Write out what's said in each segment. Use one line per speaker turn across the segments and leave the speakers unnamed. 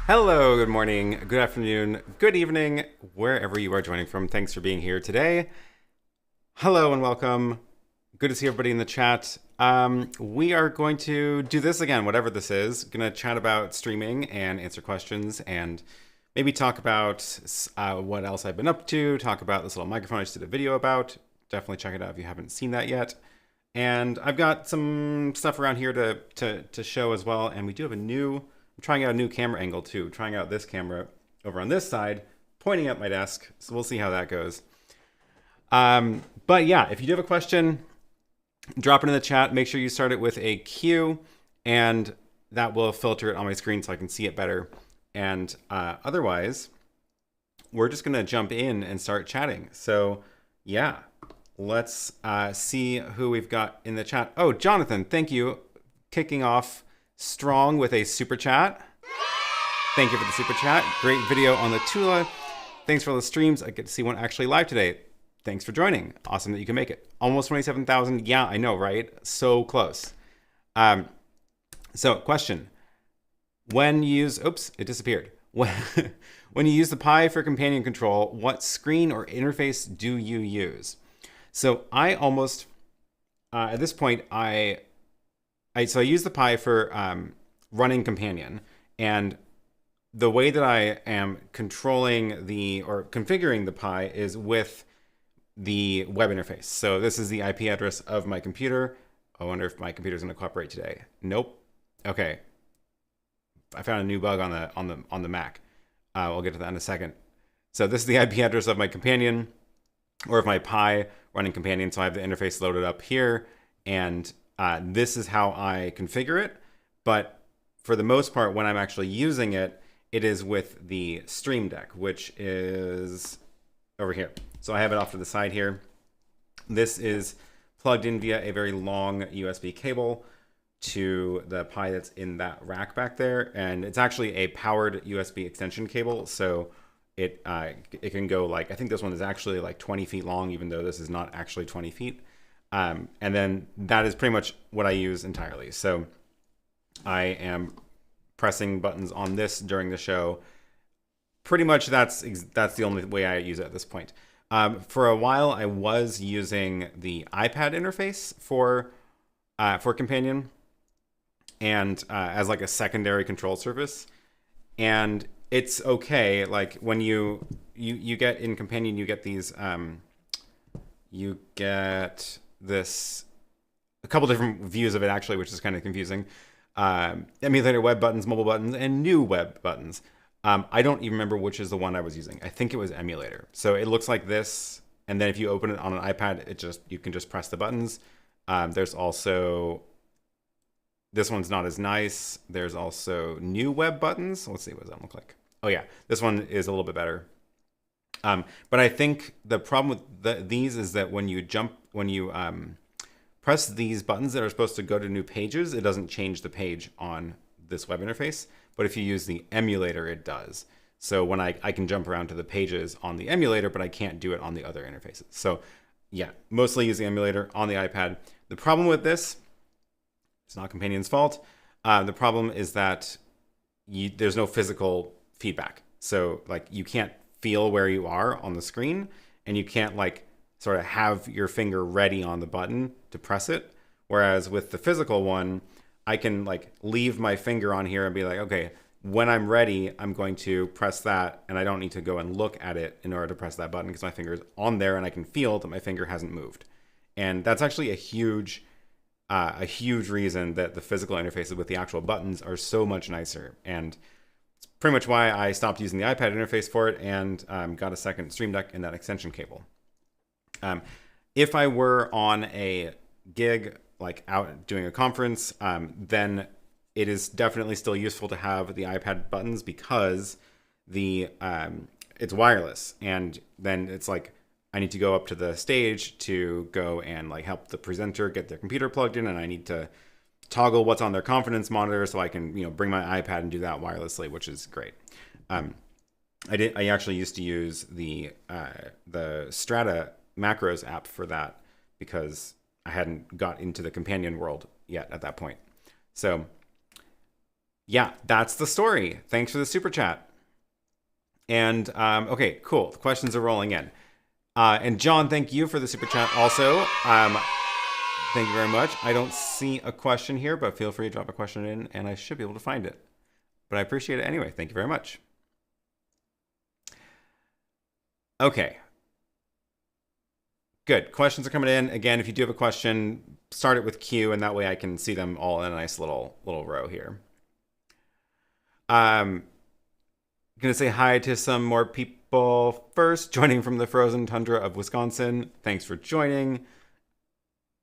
Hello, good morning, good afternoon, good evening, wherever you are joining from. Thanks for being here today. Hello and welcome. Good to see everybody in the chat. We are going to do this again, whatever this is. Going to chat about streaming and answer questions and maybe talk about what else I've been up to, talk about this little microphone I just did a video about. Definitely check it out if you haven't seen that yet. And I've got some stuff around here to show as well. And we do have I'm trying out a new camera angle too, trying out this camera over on this side, pointing at my desk. So we'll see how that goes. But yeah, if you do have a question, drop it in the chat. Make sure you start it with a Q, and that will filter it on my screen so I can see it better. And otherwise, we're just going to jump in and start chatting. So yeah, let's see who we've got in the chat. Oh, Jonathan, thank you. Kicking off strong with a super chat. Thank you for the super chat. Great video on the Tula. Thanks for all the streams. I get to see one actually live today. Thanks for joining. Awesome that you can make it. Almost 27,000. Yeah, I know, right? So close. So question. When you use, oops, it disappeared. When you use the Pi for companion control, what screen or interface do you use? So I almost, at this point, so I use the Pi for running companion, and the way that I am controlling or configuring the Pi is with the web interface. So this is the IP address of my computer. I wonder if my computer is going to cooperate today. Nope. Okay. I found a new bug on the Mac. We'll get to that in a second. So this is the IP address of my companion, or of my Pi running companion. So I have the interface loaded up here, and this is how I configure it. But for the most part, when I'm actually using it, it is with the Stream Deck, which is over here. So I have it off to the side here. This is plugged in via a very long USB cable to the Pi that's in that rack back there. And it's actually a powered USB extension cable. So it can go like, I think this one is actually like 20 feet long, even though this is not actually 20 feet. And then that is pretty much what I use entirely. So I am pressing buttons on this during the show. Pretty much that's the only way I use it at this point. For a while, I was using the iPad interface for companion, and as like a secondary control surface. And it's okay. Like when you get in companion, you get these you get this, a couple different views of it actually, which is kind of confusing. Emulator web buttons, mobile buttons, and new web buttons. I don't even remember which is the one I was using. I think it was emulator. So it looks like this, and then if you open it on an iPad, you can just press the buttons. There's also, this one's not as nice. There's also new web buttons. Let's see, what does that look like? Oh yeah, this one is a little bit better. But I think the problem with these is that when you press these buttons that are supposed to go to new pages, it doesn't change the page on this web interface. But if you use the emulator, it does. So when I can jump around to the pages on the emulator, but I can't do it on the other interfaces. So yeah, mostly use the emulator on the iPad. The problem with this, it's not Companion's fault. The problem is that there's no physical feedback. So like you can't feel where you are on the screen, and you can't like sort of have your finger ready on the button to press it. Whereas with the physical one, I can like leave my finger on here and be like, okay, when I'm ready, I'm going to press that, and I don't need to go and look at it in order to press that button because my finger is on there and I can feel that my finger hasn't moved. And that's actually a huge reason that the physical interfaces with the actual buttons are so much nicer. And it's pretty much why I stopped using the iPad interface for it and got a second Stream Deck and that extension cable. If I were on a gig, like out doing a conference, then it is definitely still useful to have the iPad buttons because it's wireless. And then it's like, I need to go up to the stage to go and like help the presenter get their computer plugged in, and I need to toggle what's on their conference monitor so I can, bring my iPad and do that wirelessly, which is great. I actually used to use the Strata macros app for that because I hadn't got into the companion world yet at that point. So Yeah, that's the story. Thanks for the super chat. And okay, cool. The questions are rolling in. And John, thank you for the super chat also. Thank you very much. I don't see a question here, but feel free to drop a question in and I should be able to find it. But I appreciate it anyway. Thank you very much. Okay. Good. Questions are coming in. Again, if you do have a question, start it with Q, and that way I can see them all in a nice little row here. I'm going to say hi to some more people first, joining from the frozen tundra of Wisconsin. Thanks for joining.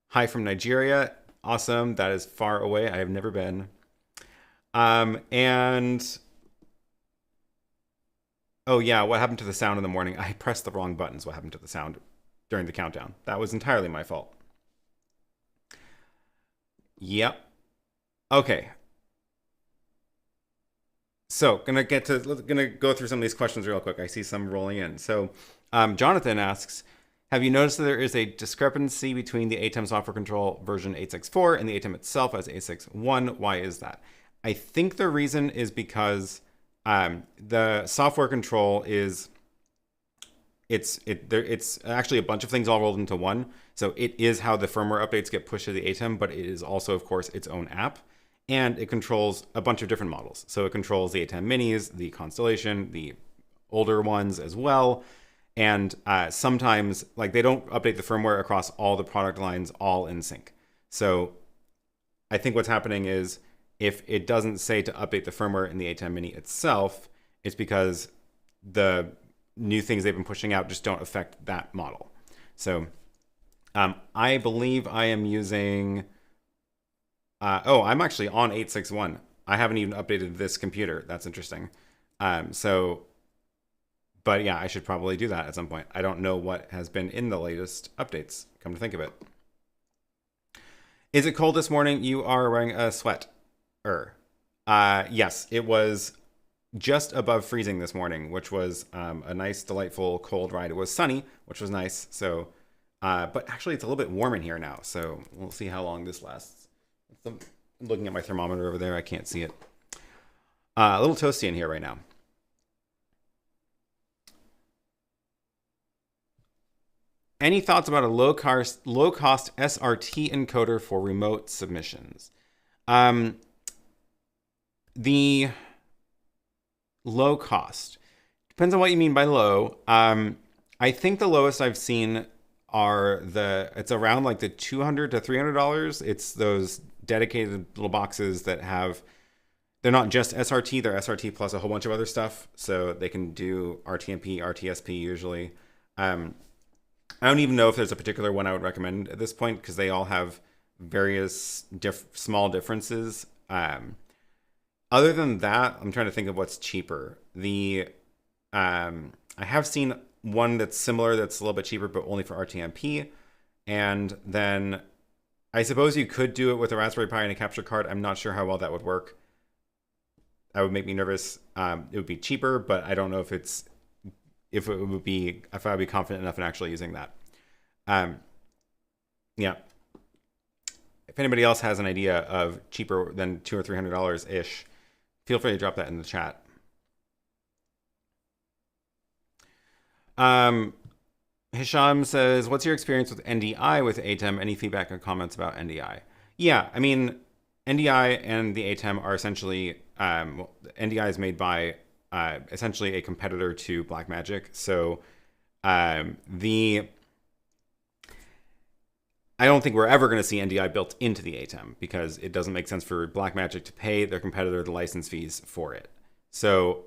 Hi from Nigeria. Awesome. That is far away. I have never been. And oh yeah, what happened to the sound in the morning? I pressed the wrong buttons. What happened to the sound during the countdown? That was entirely my fault. Yep. Okay. So gonna go through some of these questions real quick. I see some rolling in. So Jonathan asks, have you noticed that there is a discrepancy between the ATEM software control version 864 and the ATEM itself as 861? Why is that? I think the reason is because the software control is it's actually a bunch of things all rolled into one. So it is how the firmware updates get pushed to the ATEM, but it is also, of course, its own app. And it controls a bunch of different models. So it controls the ATEM Minis, the Constellation, the older ones as well. And sometimes, like, they don't update the firmware across all the product lines all in sync. So I think what's happening is if it doesn't say to update the firmware in the ATEM Mini itself, it's because the new things they've been pushing out just don't affect that model. So I believe I am using... I'm actually on 861. I haven't even updated this computer. That's interesting. But yeah, I should probably do that at some point. I don't know what has been in the latest updates, come to think of it. Is it cold this morning? You are wearing a sweater. Yes, it was just above freezing this morning, which was a nice, delightful cold ride. It was sunny, which was nice. So, but actually it's a little bit warm in here now. So we'll see how long this lasts. I'm looking at my thermometer over there. I can't see it. A little toasty in here right now. Any thoughts about a low-cost SRT encoder for remote submissions? The low cost depends on what you mean by low. I think the lowest I've seen are it's around like the $200 to $300. It's those dedicated little boxes that they're not just SRT, they're SRT plus a whole bunch of other stuff. So they can do RTMP, RTSP usually. I don't even know if there's a particular one I would recommend at this point because they all have various small differences. Other than that, I'm trying to think of what's cheaper. I have seen one that's similar that's a little bit cheaper, but only for RTMP. And then I suppose you could do it with a Raspberry Pi and a capture card. I'm not sure how well that would work. That would make me nervous. It would be cheaper, but I don't know if I would be confident enough in actually using that. Yeah. If anybody else has an idea of cheaper than $200 or $300 ish, feel free to drop that in the chat. Hisham says, what's your experience with NDI with ATEM? Any feedback or comments about NDI? Yeah, I mean, NDI and the ATEM are essentially, NDI is made by essentially a competitor to Blackmagic. So I don't think we're ever going to see NDI built into the ATEM because it doesn't make sense for Blackmagic to pay their competitor the license fees for it. So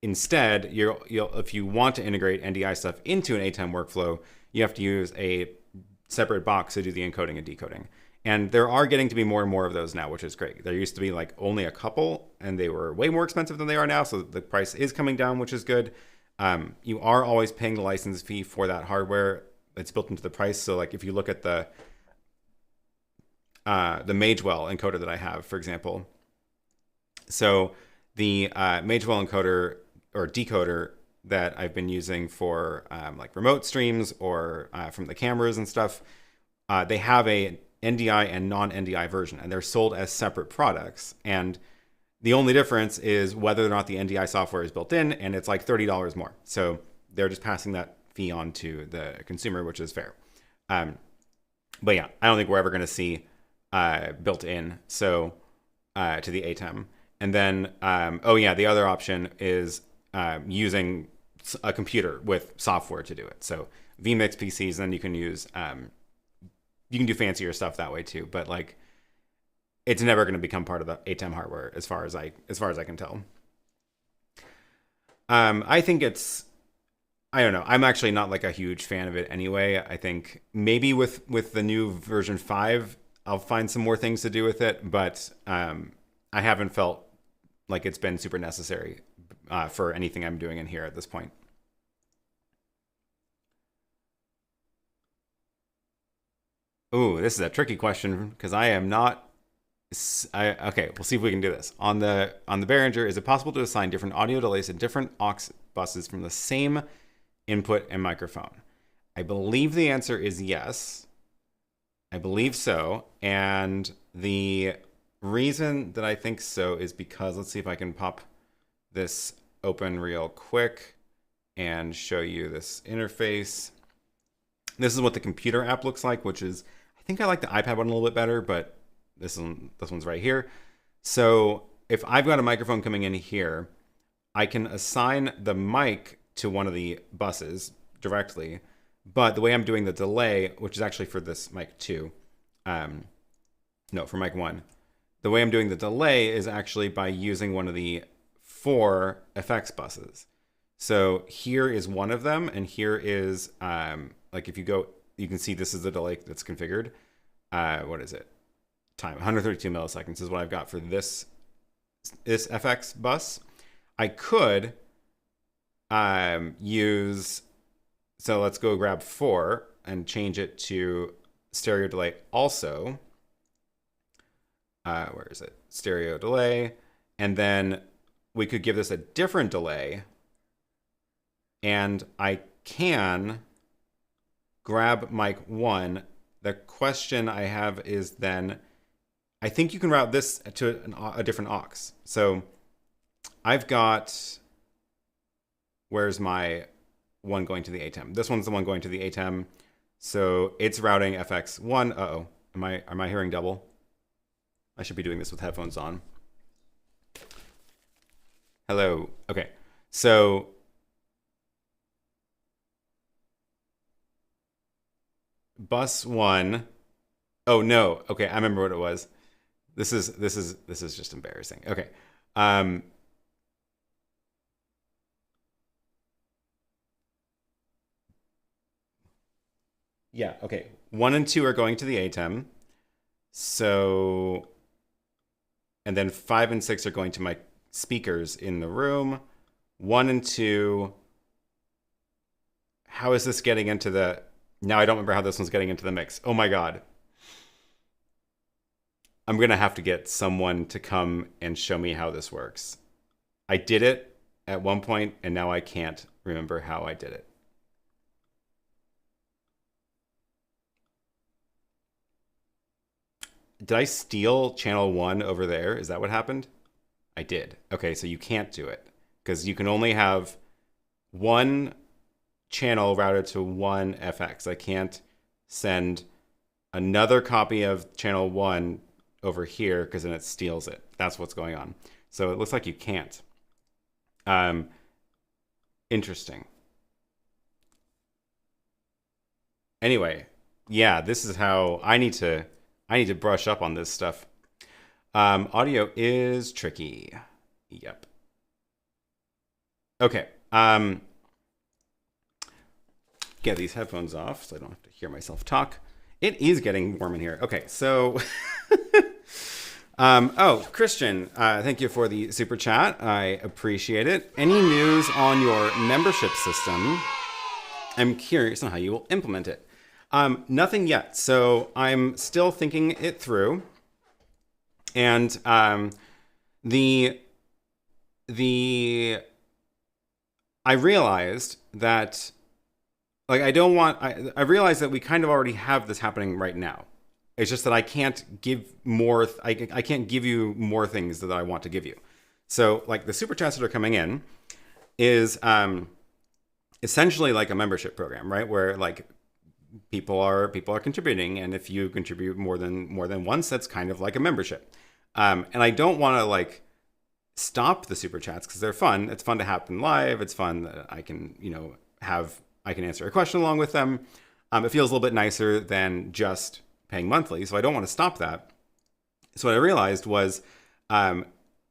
instead, if you want to integrate NDI stuff into an ATEM workflow, you have to use a separate box to do the encoding and decoding. And there are getting to be more and more of those now, which is great. There used to be like only a couple, and they were way more expensive than they are now. So the price is coming down, which is good. You are always paying the license fee for that hardware. It's built into the price. So like if you look at the Magewell encoder that I have, for example. So the Magewell encoder or decoder that I've been using for like remote streams or from the cameras and stuff, they have a NDI and non-NDI version, and they're sold as separate products. And the only difference is whether or not the NDI software is built in, and it's like $30 more. So they're just passing that fee on to the consumer, which is fair. But yeah, I don't think we're ever going to see built in to the ATEM. And then, oh yeah, the other option is using a computer with software to do it. So vMix PCs, then you can use, you can do fancier stuff that way too. But like, it's never going to become part of the ATEM hardware, as far as I can tell. I think it's, I don't know. I'm actually not like a huge fan of it anyway. I think maybe with the new version 5, I'll find some more things to do with it, but I haven't felt like it's been super necessary for anything I'm doing in here at this point. Ooh, this is a tricky question because I am not. Okay, we'll see if we can do this. On the Behringer, is it possible to assign different audio delays to different aux buses from the same input and microphone? I believe the answer is yes. I believe so. And the reason that I think so is because, let's see if I can pop this open real quick and show you this interface. This is what the computer app looks like, which is, I think I like the iPad one a little bit better, but this one's right here. So if I've got a microphone coming in here, I can assign the mic to one of the buses directly. But the way I'm doing the delay, which is actually for this mic 2, no, for mic 1, the way I'm doing the delay is actually by using one of the 4 FX buses. So here is one of them, and here is, like if you go, you can see this is the delay that's configured. What is it? Time, 132 milliseconds is what I've got for this FX bus. I could use, so let's go grab 4 and change it to stereo delay also. Where is it? Stereo delay. And then we could give this a different delay. And I can grab mic 1. The question I have is then, I think you can route this to a different aux. So I've got, where's my one going to the ATEM? This one's the one going to the ATEM. So it's routing FX1. Uh-oh, am I hearing double? I should be doing this with headphones on. Hello, okay. So bus 1, oh no, okay, I remember what it was. This is just embarrassing. Okay. Yeah, okay. 1 and 2 are going to the ATEM. So, and then 5 and 6 are going to my speakers in the room. 1 and 2. How is this getting into the, now I don't remember how this one's getting into the mix. Oh my God. I'm going to have to get someone to come and show me how this works. I did it at one point, and now I can't remember how I did it. Did I steal channel 1 over there? Is that what happened? I did. Okay, so you can't do it because you can only have one channel routed to one FX. I can't send another copy of channel 1 over here because then it steals it. That's what's going on. So it looks like you can't. Interesting. Anyway, yeah, this is how I need to brush up on this stuff. Audio is tricky. Yep. Okay. Get these headphones off so I don't have to hear myself talk. It is getting warm in here. Okay, so oh, Christian, thank you for the super chat. I appreciate it. Any news on your membership system? I'm curious on how you will implement it. Nothing yet. So I'm still thinking it through. And I realized that, like, I realized that we kind of already have this happening right now. It's just that I can't give more. I can't give you more things that I want to give you. So like the super chats that are coming in is essentially like a membership program, right? Where like people are contributing, and if you contribute more than once, that's kind of like a membership. And I don't want to like stop the super chats because they're fun. It's fun to happen live. It's fun that I can, I can answer a question along with them. It feels a little bit nicer than just paying monthly, so I don't want to stop that. So what I realized was I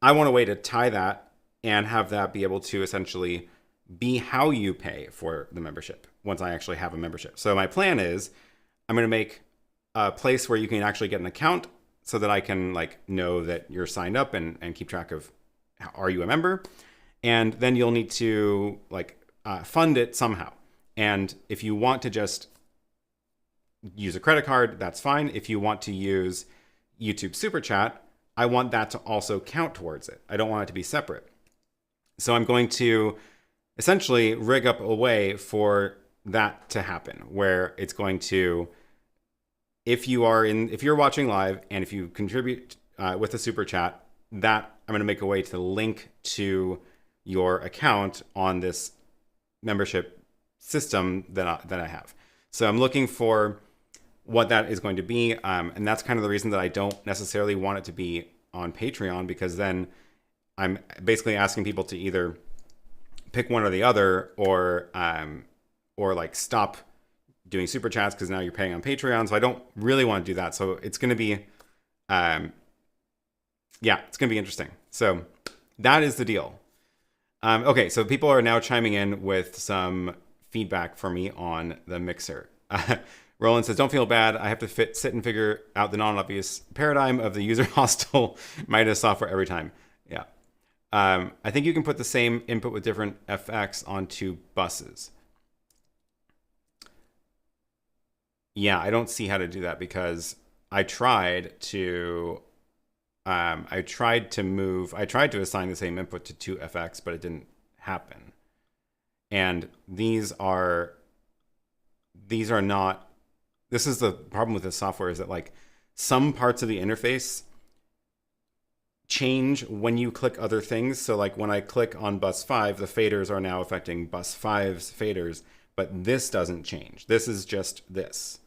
want a way to tie that and have that be able to essentially be how you pay for the membership once I actually have a membership. So my plan is I'm going to make a place where you can actually get an account so that I can like know that you're signed up and keep track of, are you a member? And then you'll need to like fund it somehow. And if you want to just use a credit card, that's fine. If you want to use YouTube Super Chat, I want that to also count towards it. I don't want it to be separate. So I'm going to essentially rig up a way for that to happen, where it's going to, if you're watching live and if you contribute with a super chat, that I'm going to make a way to link to your account on this membership system that I have. So I'm looking for what that is going to be, and that's kind of the reason that I don't necessarily want it to be on Patreon, because then I'm basically asking people to either pick one or the other, or like stop doing super chats because now you're paying on Patreon. So I don't really want to do that. So it's going to be, it's going to be interesting. So that is the deal. Okay, so people are now chiming in with some feedback for me on the mixer. Roland says, don't feel bad. I have to sit and figure out the non-obvious paradigm of the user hostile Midas software every time. Yeah. I think you can put the same input with different FX onto buses. Yeah, I don't see how to do that because I tried to assign the same input to two FX, but it didn't happen. And these are not, this is the problem with this software, is that like some parts of the interface change when you click other things. So like when I click on bus 5, the faders are now affecting bus 5's faders, but this doesn't change. This is just this.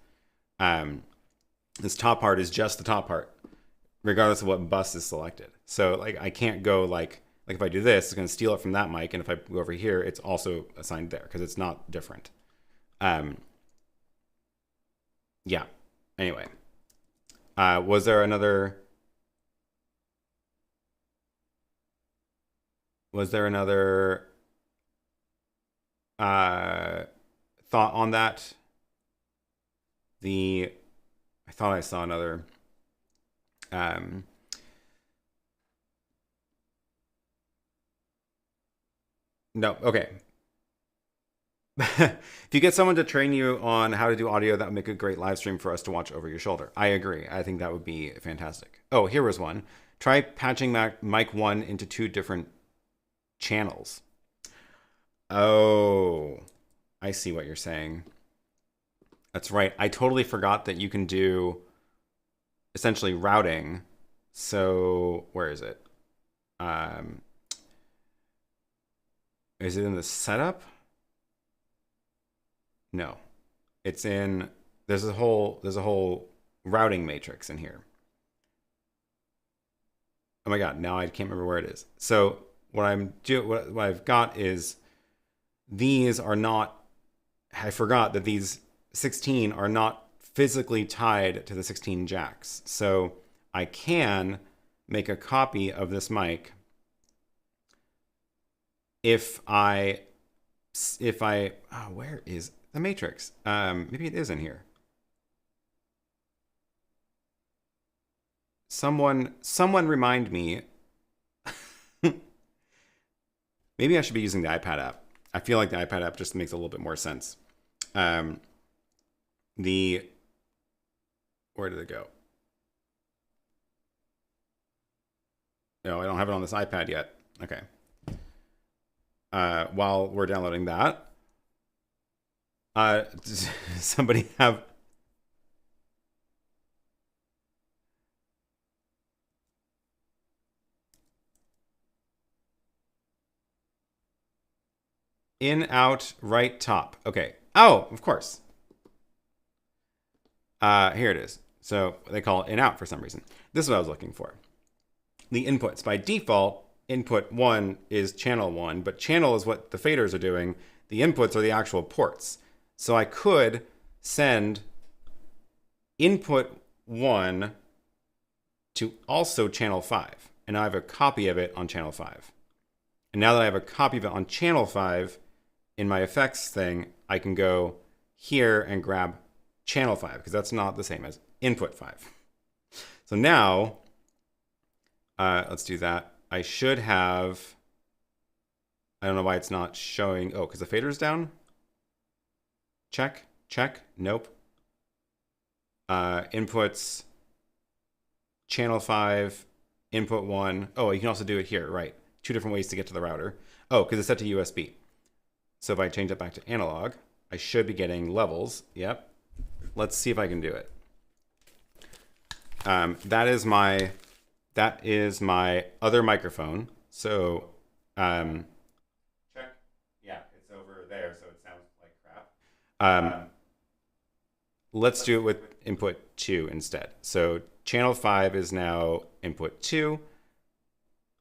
This top part is just the top part, regardless of what bus is selected. So like I can't go like if I do this, it's going to steal it from that mic, and if I go over here, it's also assigned there because it's not different. Yeah. Anyway, was there another thought on that? I thought I saw another. No, okay. If you get someone to train you on how to do audio, that would make a great live stream for us to watch over your shoulder. I agree. I think that would be fantastic. Oh, here was one. Try patching mic 1 into 2 different channels. Oh, I see what you're saying. That's right. I totally forgot that you can do essentially routing. So where is it? Is it in the setup? No, it's in, there's a whole routing matrix in here. Oh my God, now I can't remember where it is. So what I've got is, these are not, I forgot that these 16 are not physically tied to the 16 jacks. So I can make a copy of this mic if I, oh, where is the matrix? Maybe it is in here. Someone remind me. Maybe I should be using the iPad app. I feel like the iPad app just makes a little bit more sense. Where did it go? No, I don't have it on this iPad yet. Okay. While we're downloading that, somebody have In, out, right, top. Okay. Oh, of course. Here it is. So they call it in, out for some reason. This is what I was looking for. The inputs. By default, input 1 is channel 1, but channel is what the faders are doing. The inputs are the actual ports. So I could send input 1 to also channel 5. And now I have a copy of it on channel 5. And now that I have a copy of it on channel 5, in my effects thing, I can go here and grab channel 5, because that's not the same as input 5. So now, let's do that. I should have, I don't know why it's not showing. Oh, because the fader's down? Check, check, nope. Inputs, channel 5, input 1. Oh, you can also do it here, right. 2 different ways to get to the router. Oh, because it's set to USB. So if I change it back to analog, I should be getting levels. Yep. Let's see if I can do it. That is my other microphone. So check. Yeah, it's over there, so it sounds like crap. Let's do it with input 2 instead. So channel 5 is now input 2.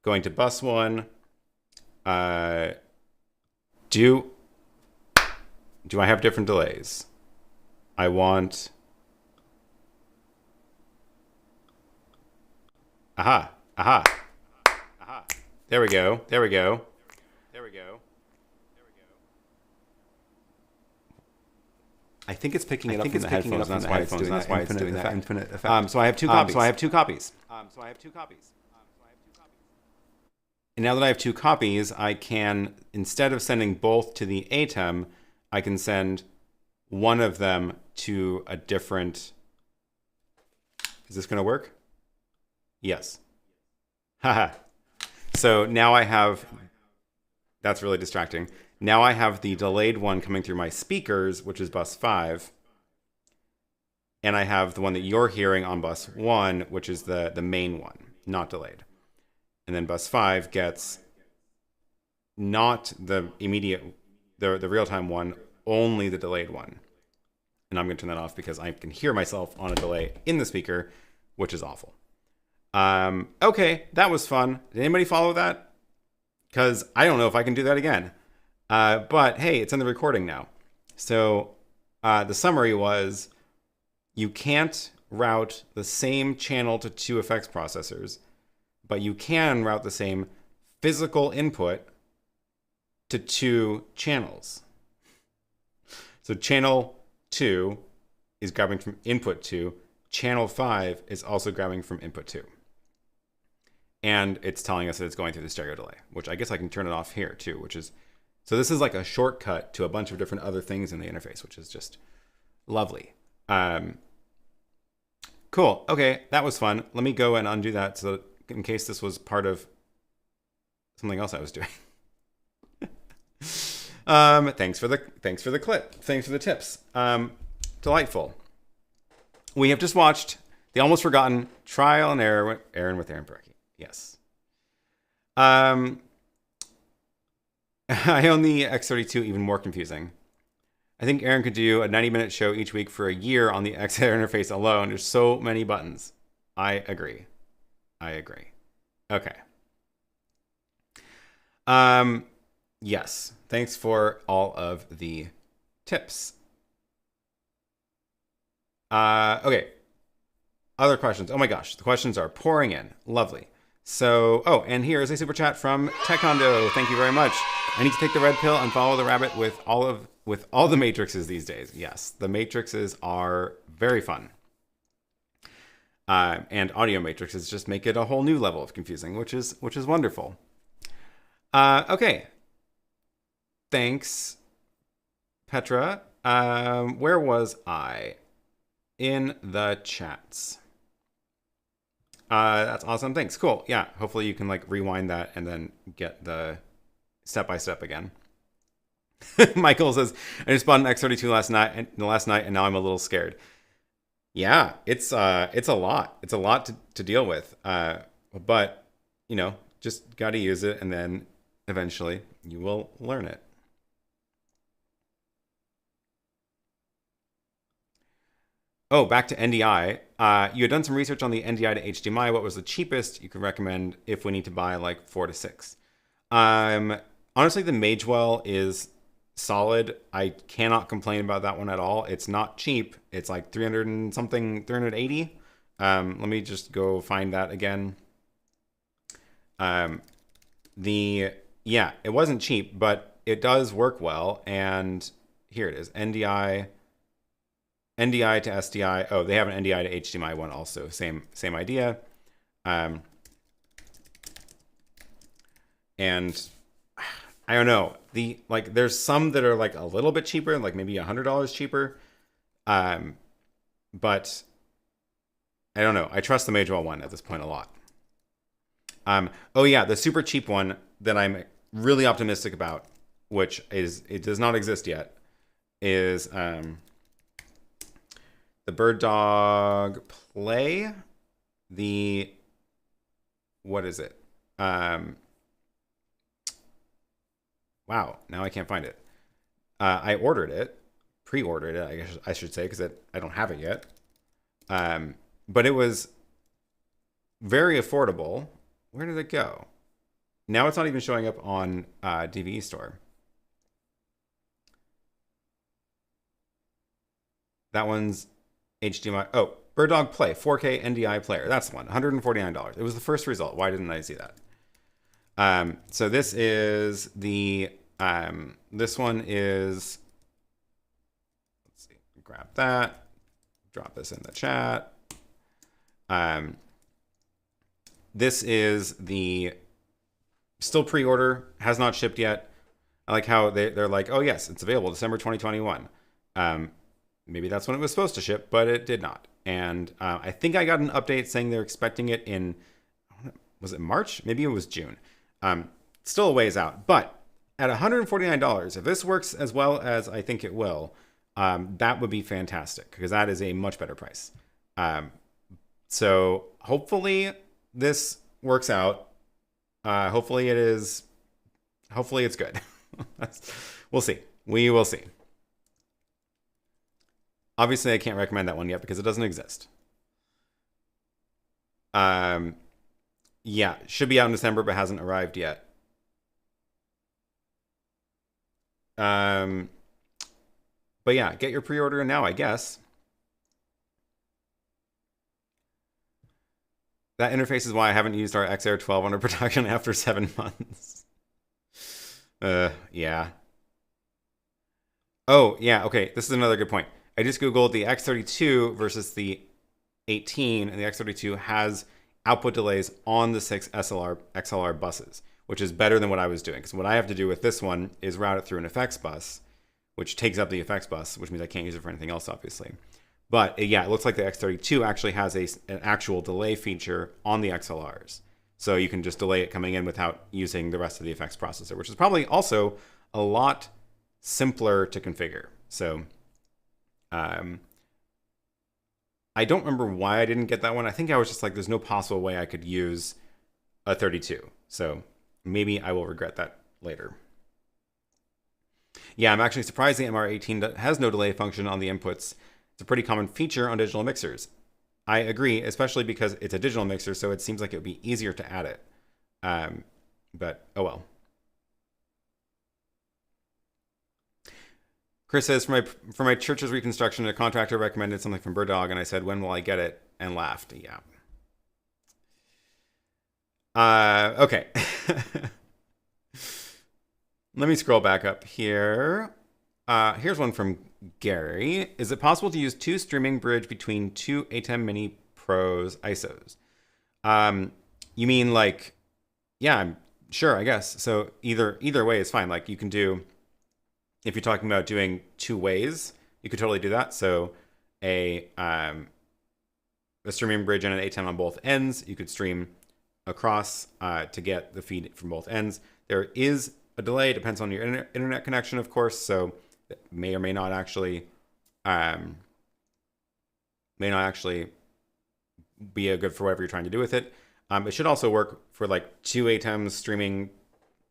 Going to bus 1. Do I have different delays? I want... Aha, aha, aha. There we go, there we go. There we go. There we go. I think it's picking it up from the headphones. That's why it's doing that infinite effect. So I have 2 copies. And now that I have 2 copies, I can, instead of sending both to the ATEM, I can send one of them to a different... Is this going to work? Yes. Haha. So now I have... That's really distracting. Now I have the delayed one coming through my speakers, which is bus 5. And I have the one that you're hearing on bus 1, which is the main one, not delayed. And then bus 5 gets not the immediate, the real-time one, only the delayed one. And I'm going to turn that off because I can hear myself on a delay in the speaker, which is awful. Okay, that was fun. Did anybody follow that? Because I don't know if I can do that again. But hey, it's in the recording now. So the summary was, you can't route the same channel to 2 effects processors, but you can route the same physical input to 2 channels. So channel 2 is grabbing from input 2. Channel 5 is also grabbing from input 2. And it's telling us that it's going through the stereo delay, which I guess I can turn it off here too, which is... So this is like a shortcut to a bunch of different other things in the interface, which is just lovely. Cool. Okay, that was fun. Let me go and undo that so that in case this was part of something else I was doing. Thanks for the clip. Thanks for the tips. Delightful. We have just watched the almost forgotten Trial and Error with Aaron Berkey. Yes. I own the X32, even more confusing. I think Aaron could do a 90-minute show each week for a year on the XR interface alone. There's so many buttons. I agree. Okay. Yes. Thanks for all of the tips. Okay. Other questions. Oh my gosh, the questions are pouring in. Lovely. So, oh, and here is a super chat from Techondo. Thank you very much. I need to take the red pill and follow the rabbit with all the matrices these days. Yes, the matrices are very fun. And audio matrices just make it a whole new level of confusing, which is wonderful. Okay. Thanks, Petra. Where was I? In the chats. That's awesome. Thanks. Cool. Yeah. Hopefully you can like rewind that and then get the step-by-step again. Michael says, I just bought an X32 last night and now I'm a little scared. Yeah, it's a lot. It's a lot to deal with. But you know, just got to use it and then eventually you will learn it. Oh, back to NDI. You had done some research on the NDI to HDMI. What was the cheapest you could recommend if we need to buy like 4 to 6? Honestly, the Magewell is solid. I cannot complain about that one at all. It's not cheap. It's like 300 and something, 380. Let me just go find that again. Yeah, it wasn't cheap, but it does work well. And here it is, NDI to SDI. Oh, they have an NDI to HDMI one also. Same idea. And I don't know. There's some that are like a little bit cheaper, like maybe $100 cheaper. But I don't know. I trust the Magewell one at this point a lot. Oh yeah, the super cheap one that I'm really optimistic about, which it does not exist yet, is the BirdDog Play. What is it? Wow, now I can't find it. I ordered it, pre-ordered it, I guess I should say, because I don't have it yet. But it was very affordable. Where did it go? Now it's not even showing up on DVE Store. That one's HDMI. Oh, BirdDog Play, 4K NDI player. That's the one, $149. It was the first result. Why didn't I see that? So this is the, this one is, let's see, grab that, drop this in the chat. This is the still pre-order, has not shipped yet. I like how they're like, oh yes, it's available December 2021. Maybe that's when it was supposed to ship, but it did not. And I think I got an update saying they're expecting it in, was it March? Maybe it was June. Still a ways out, but at $149, if this works as well as I think it will, that would be fantastic because that is a much better price. So hopefully this works out. Hopefully it's good. We'll see. We will see. Obviously I can't recommend that one yet because it doesn't exist. Yeah, should be out in December, but hasn't arrived yet. But yeah, get your pre-order now, I guess. That interface is why I haven't used our XR12 under production after 7 months. Yeah. Oh, yeah, okay, this is another good point. I just Googled the X32 versus the 18, and the X32 has output delays on the 6 XLR buses, which is better than what I was doing. Because what I have to do with this one is route it through an effects bus, which takes up the effects bus, which means I can't use it for anything else, obviously. But yeah, it looks like the X32 actually has an actual delay feature on the XLRs. So you can just delay it coming in without using the rest of the effects processor, which is probably also a lot simpler to configure. So I don't remember why I didn't get that one. I think I was just like, there's no possible way I could use a 32. So maybe I will regret that later. Yeah, I'm actually surprised the MR18 has no delay function on the inputs. It's a pretty common feature on digital mixers. I agree, especially because it's a digital mixer, so it seems like it would be easier to add it. But oh well. Chris says, for my church's reconstruction, a contractor recommended something from BirdDog, and I said, when will I get it? And laughed. Yeah. Okay. Let me scroll back up here. Here's one from Gary. Is it possible to use 2 streaming bridge between 2 ATEM Mini Pros ISOs? You mean like, yeah, I'm sure, I guess. So either way is fine. Like you can do, if you're talking about doing 2 ways, you could totally do that. So a streaming bridge and an ATEM on both ends, you could stream across to get the feed from both ends. There is a delay, depends on your internet connection, of course. So it may or may not actually be a good for whatever you're trying to do with it. It should also work for like 2 ATEMs streaming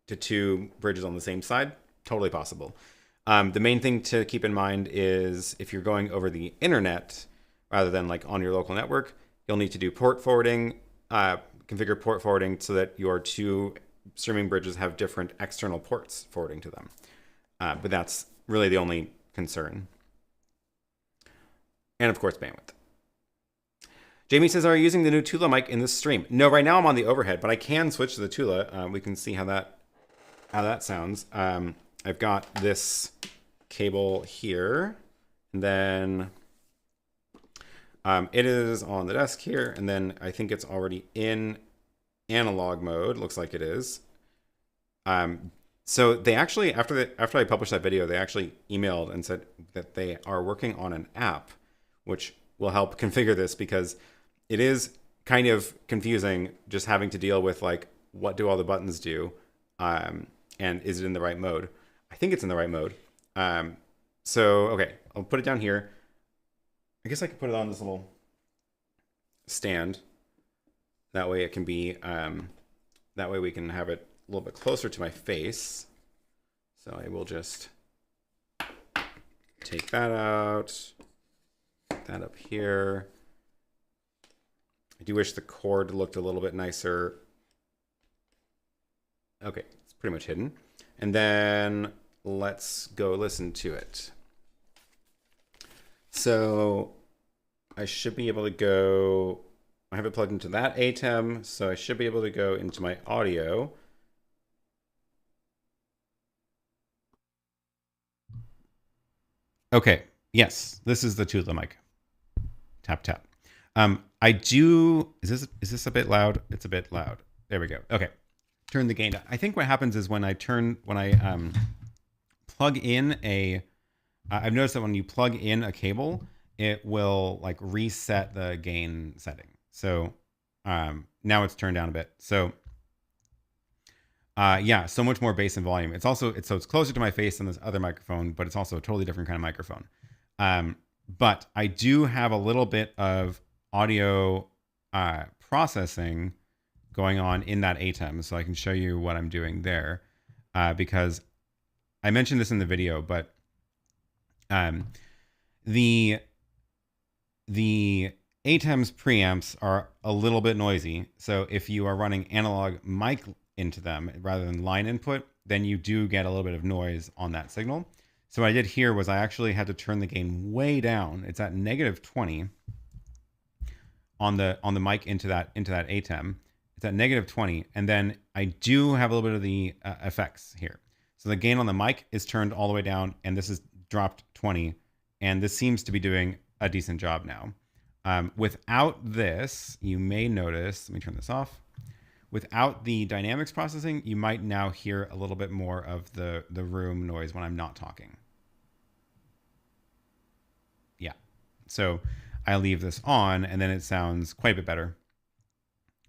to 2 bridges on the same side. Totally possible. The main thing to keep in mind is if you're going over the internet, rather than like on your local network, you'll need to do port forwarding, configure port forwarding so that your two streaming bridges have different external ports forwarding to them. But that's really the only concern. And of course, bandwidth. Jamie says, are you using the new Tula mic in this stream? No, right now I'm on the overhead, but I can switch to the Tula. We can see how that sounds. I've got this cable here, and then it is on the desk here, and then I think it's already in analog mode. Looks like it is. So they actually, after I published that video, they actually emailed and said that they are working on an app which will help configure this, because it is kind of confusing just having to deal with like, what do all the buttons do? And is it in the right mode? I think it's in the right mode. So, okay, I'll put it down here. I guess I could put it on this little stand. That way it can be, that way we can have it a little bit closer to my face. So I will just take that out, put that up here. I do wish the cord looked a little bit nicer. Okay, it's pretty much hidden. And then let's go listen to it. So I should be able to go, I have it plugged into that ATEM, so I should be able to go into my audio. Okay, yes, this is the Tula mic. Tap, tap. I do, is this a bit loud? It's a bit loud. There we go. Okay, turn the gain down. I think what happens is when I plug in a, I've noticed that when you plug in a cable, it will like reset the gain setting. So now it's turned down a bit. So yeah, so much more bass and volume. It's also, so it's closer to my face than this other microphone, but it's also a totally different kind of microphone. But I do have a little bit of audio processing going on in that ATEM, so I can show you what I'm doing there, because I mentioned this in the video, but the ATEM's preamps are a little bit noisy. So if you are running analog mic into them rather than line input, then you do get a little bit of noise on that signal. So what I did here was I actually had to turn the gain way down. It's at -20 on the mic into that ATEM. It's at -20, and then I do have a little bit of the effects here. So the gain on the mic is turned all the way down, and this is dropped 20, and this seems to be doing a decent job now. Without this, you may notice, let me turn this off. Without the dynamics processing, you might now hear a little bit more of the room noise when I'm not talking. Yeah, so I leave this on, and then it sounds quite a bit better.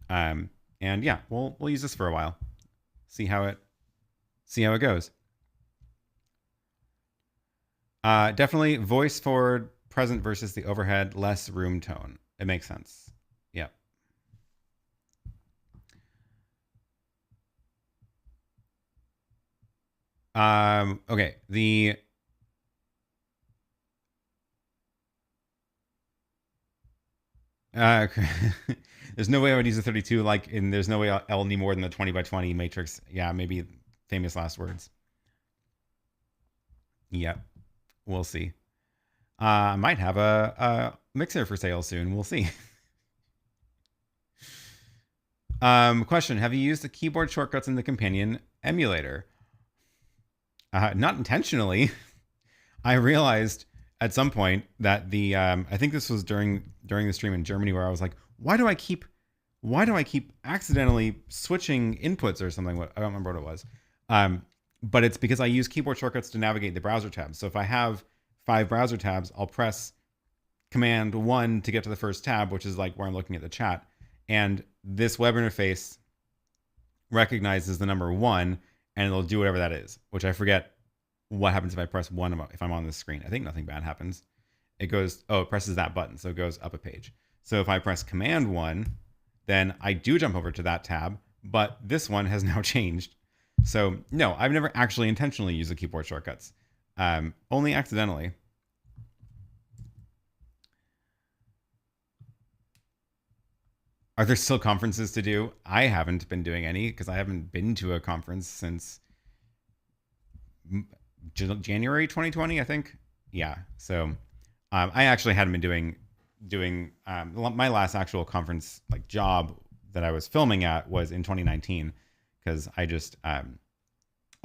And yeah, we'll use this for a while. See how it goes. Definitely voice forward present versus the overhead, less room tone. It makes sense. Yeah. Okay. There's no way I would use a 32, and there's no way I'll need more than the 20 by 20 matrix. Yeah, maybe famous last words. Yep. We'll see. I might have a mixer for sale soon. We'll see. Question. Have you used the keyboard shortcuts in the companion emulator? Not intentionally. I realized at some point that I think this was during the stream in Germany, where I was like, why do I keep accidentally switching inputs or something? I don't remember what it was. But it's because I use keyboard shortcuts to navigate the browser tabs. So if I have 5 browser tabs, I'll press Command 1 to get to the first tab, which is like where I'm looking at the chat. And this web interface recognizes the number 1, and it'll do whatever that is, which I forget what happens if I press 1 if I'm on the screen. I think nothing bad happens. It goes, it presses that button, so it goes up a page. So if I press Command 1, then I do jump over to that tab, but this one has now changed. So no, I've never actually intentionally used the keyboard shortcuts, only accidentally. Are there still conferences to do? I haven't been doing any because I haven't been to a conference since January 2020, I think. Yeah. So I actually hadn't been doing my last actual conference like job that I was filming at was in 2019 because I just I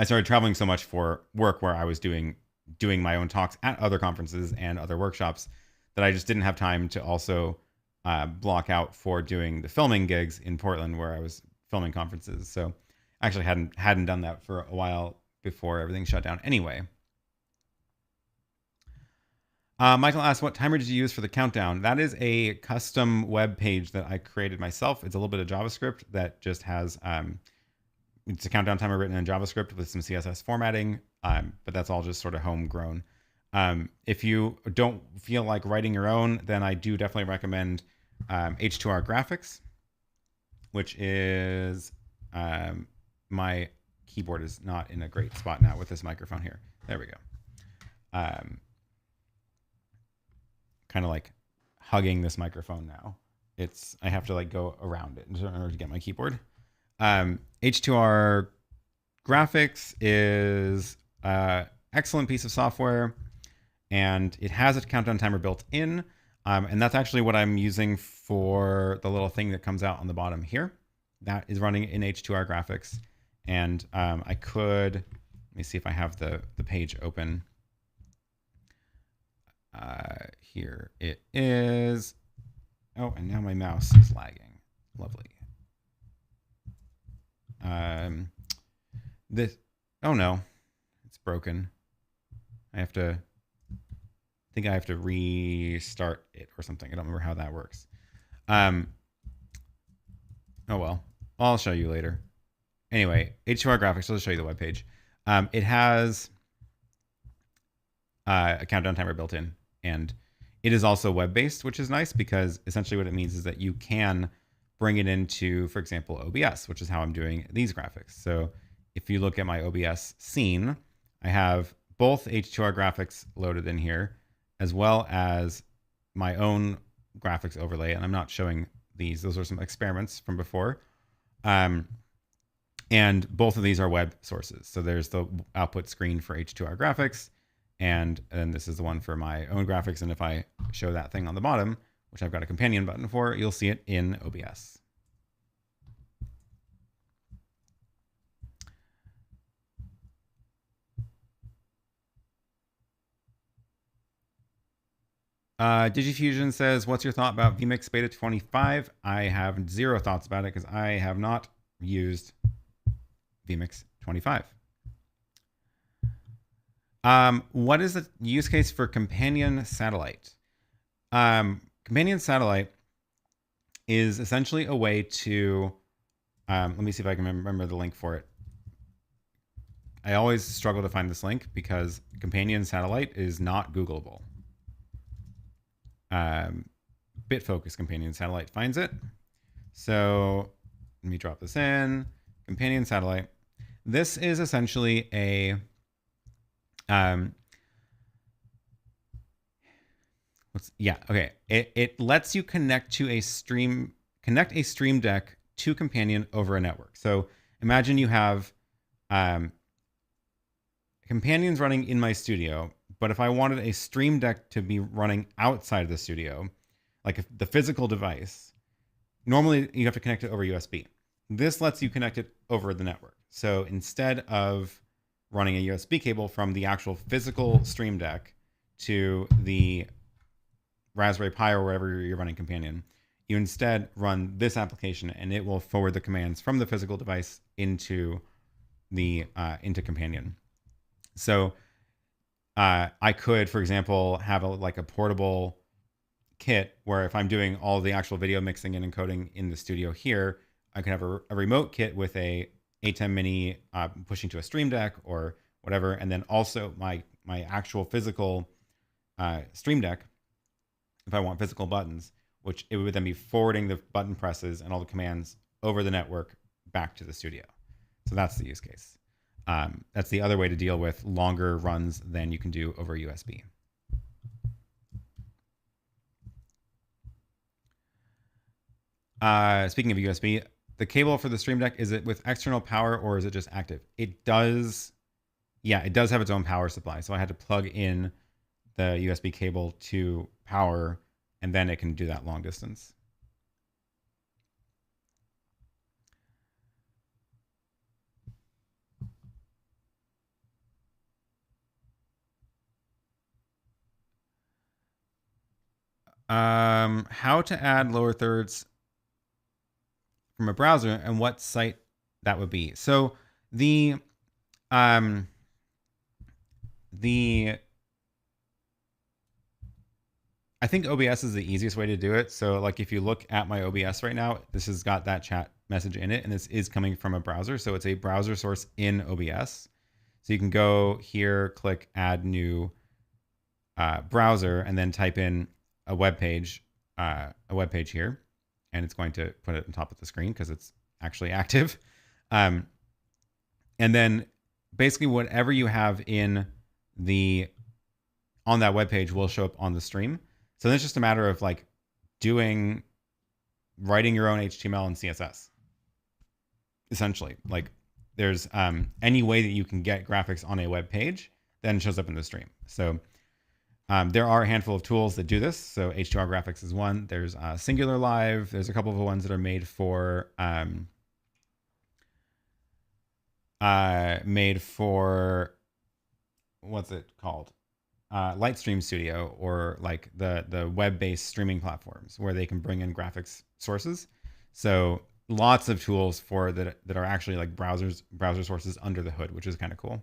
started traveling so much for work where I was doing my own talks at other conferences and other workshops that I just didn't have time to also block out for doing the filming gigs in Portland where I was filming conferences. So I actually hadn't done that for a while before everything shut down anyway. Michael asked, what timer did you use for the countdown? That is a custom web page that I created myself. It's a little bit of JavaScript that just has, it's a countdown timer written in JavaScript with some CSS formatting, but that's all just sort of homegrown. If you don't feel like writing your own, then I do definitely recommend H2R Graphics, which is, my keyboard is not in a great spot now with this microphone here. There we go. Kind of like hugging this microphone now. I have to like go around it in order to get my keyboard. H2R Graphics is an excellent piece of software, and it has a countdown timer built in. And that's actually what I'm using for the little thing that comes out on the bottom here. That is running in H2R Graphics. And I could, let me see if I have the page open. Here it is. Oh, and now my mouse is lagging. Lovely. Oh no, it's broken. I think I have to restart it or something. I don't remember how that works. Oh well, I'll show you later. Anyway, H2R Graphics, I'll just show you the webpage. It has a countdown timer built in, and it is also web-based, which is nice because essentially what it means is that you can bring it into, for example, OBS, which is how I'm doing these graphics. So if you look at my OBS scene, I have both H2R graphics loaded in here, as well as my own graphics overlay. And I'm not showing these. Those are some experiments from before. And both of these are web sources. So there's the output screen for H2R graphics, and then this is the one for my own graphics. And if I show that thing on the bottom, which I've got a companion button for, you'll see it in OBS. Digifusion says, what's your thought about vMix Beta 25? I have zero thoughts about it because I have not used vMix 25. What is the use case for companion satellite? Companion satellite is essentially a way to, let me see if I can remember the link for it. I always struggle to find this link because companion satellite is not Googleable. Bitfocus companion satellite finds it. So let me drop this in. Companion satellite. This is essentially a It lets you connect a Stream Deck to Companion over a network. So imagine you have Companions running in my studio, but if I wanted a Stream Deck to be running outside of the studio, like the physical device, normally you have to connect it over USB. This lets you connect it over the network. So instead of running a USB cable from the actual physical Stream Deck to the Raspberry Pi or wherever you're running Companion, you instead run this application and it will forward the commands from the physical device into into Companion. So I could, for example, have a portable kit where if I'm doing all the actual video mixing and encoding in the studio here, I could have a remote kit with a ATEM Mini pushing to a Stream Deck or whatever, and then also my actual physical Stream Deck, if I want physical buttons, which it would then be forwarding the button presses and all the commands over the network back to the studio. So that's the use case. That's the other way to deal with longer runs than you can do over USB. speaking of USB, the cable for the Stream Deck, is it with external power or is it just active? It does, yeah, it does have its own power supply. So I had to plug in the USB cable to power, and then it can do that long distance. How to add lower thirds from a browser and what site that would be. So the I think OBS is the easiest way to do it. So like if you look at my OBS right now, this has got that chat message in it, and this is coming from a browser. So it's a browser source in OBS. So you can go here, click add new browser, and then type in a web page here, and it's going to put it on top of the screen because it's actually active. And then basically whatever you have in on that web page will show up on the stream. So then it's just a matter of like writing your own HTML and CSS. Essentially, like there's any way that you can get graphics on a web page, then shows up in the stream. So there are a handful of tools that do this. So H2R Graphics is one. There's Singular Live. There's a couple of ones that are made for what's it called? Lightstream Studio, or like the web-based streaming platforms where they can bring in graphics sources. So lots of tools for that are actually like browser sources under the hood, which is kind of cool.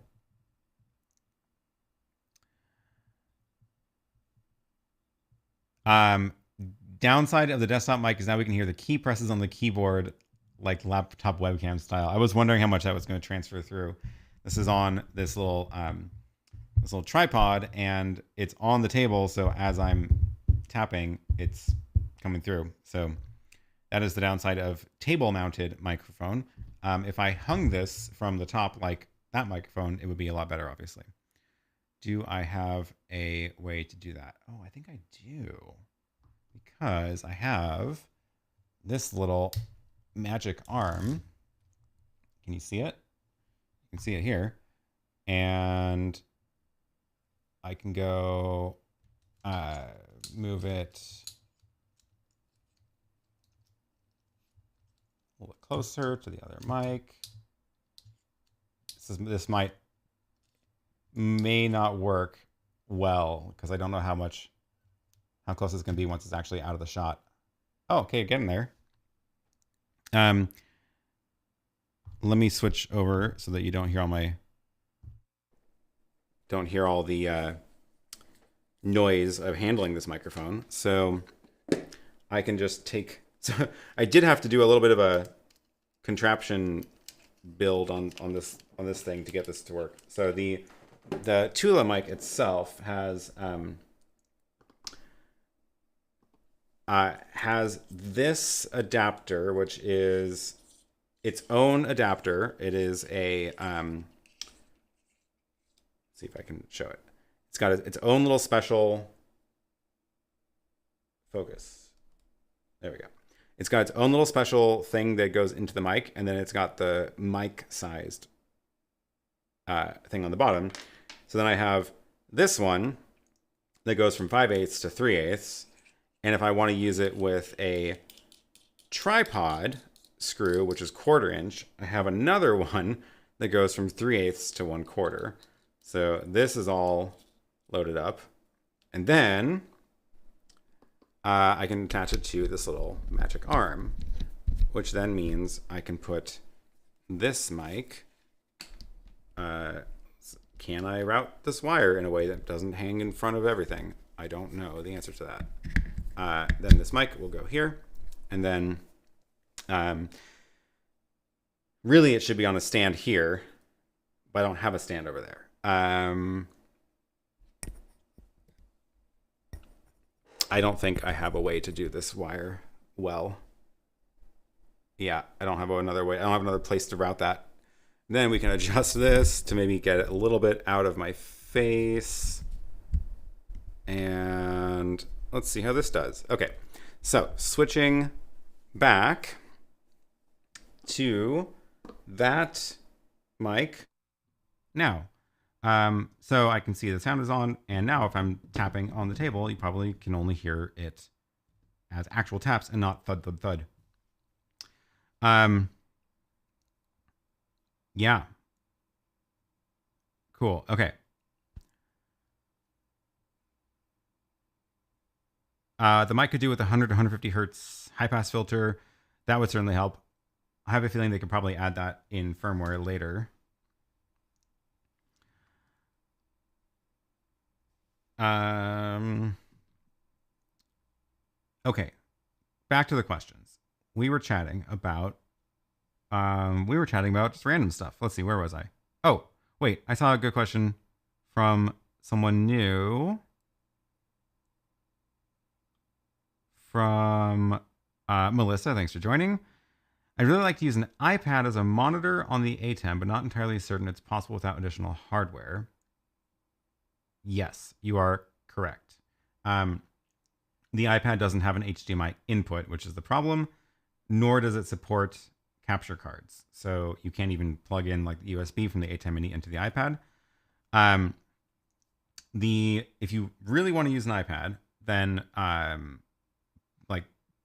Downside of the desktop mic is now we can hear the key presses on the keyboard like laptop webcam style. I was wondering how much that was going to transfer through. This is on this little tripod, and it's on the table, so as I'm tapping, it's coming through. So that is the downside of table mounted microphone. If I hung this from the top like that microphone, it would be a lot better, obviously. Do I have a way to do that? Oh, I think I do, because I have this little magic arm. Can you see it? You can see it here. And I can go move it a little bit closer to the other mic. This may not work well because I don't know how close it's going to be once it's actually out of the shot. Oh, okay, getting there. Let me switch over so that you don't hear all the noise of handling this microphone. So I can just take. So I did have to do a little bit of a contraption build on this thing to get this to work. So the Tula mic itself has this adapter, which is its own adapter. It is a see if I can show it. It's got its own little special focus. There we go. It's got its own little special thing that goes into the mic, and then it's got the mic-sized thing on the bottom. So then I have this one that goes from 5/8 to 3/8, and if I want to use it with a tripod screw, which is 1/4 inch, I have another one that goes from 3/8 to 1/4. So this is all loaded up, and then I can attach it to this little magic arm, which then means I can put this mic. Can I route this wire in a way that doesn't hang in front of everything? I don't know the answer to that. Then this mic will go here, and then really it should be on a stand here, but I don't have a stand over there. I don't think I have a way to do this wire well. Yeah, I don't have another way. I don't have another place to route that. Then we can adjust this to maybe get it a little bit out of my face. And let's see how this does. Okay, so switching back to that mic now. So I can see the sound is on, and now if I'm tapping on the table, you probably can only hear it as actual taps and not thud, thud, thud. Yeah. Cool. Okay. The mic could do with 100 to 150 hertz high pass filter. That would certainly help. I have a feeling they could probably add that in firmware later. Okay. Back to the questions. We were chatting about just random stuff. Let's see, where was I? Oh, wait, I saw a good question from someone new. From Melissa, thanks for joining. I'd really like to use an iPad as a monitor on the ATEM, but not entirely certain it's possible without additional hardware. Yes, you are correct. The iPad doesn't have an HDMI input, which is the problem, nor does it support capture cards. So you can't even plug in like the USB from the ATEM Mini into the iPad. If you really want to use an iPad, then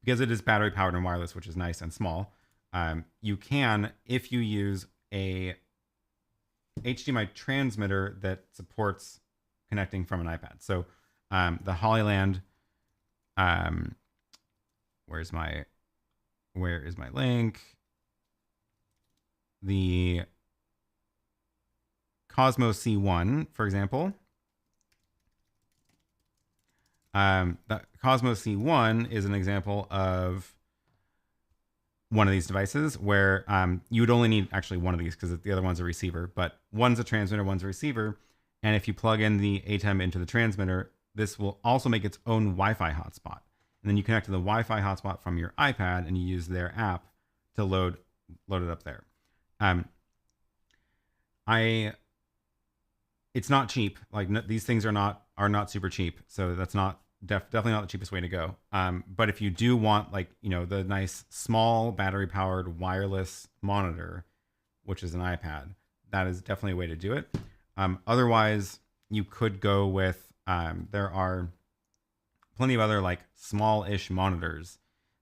because it is battery powered and wireless, which is nice and small, you can, if you use a HDMI transmitter that supports connecting from an iPad. So the Hollyland, where is my link? The Cosmo C1, for example. The Cosmo C1 is an example of one of these devices where you would only need actually one of these because the other one's a receiver, but one's a transmitter, one's a receiver. And if you plug in the ATEM into the transmitter, this will also make its own Wi-Fi hotspot. And then you connect to the Wi-Fi hotspot from your iPad and you use their app to load it up there. It's not cheap. Like these things are not super cheap. So that's not definitely not the cheapest way to go. But if you do want the nice small battery powered wireless monitor, which is an iPad, that is definitely a way to do it. Otherwise you could go with, there are plenty of other small-ish monitors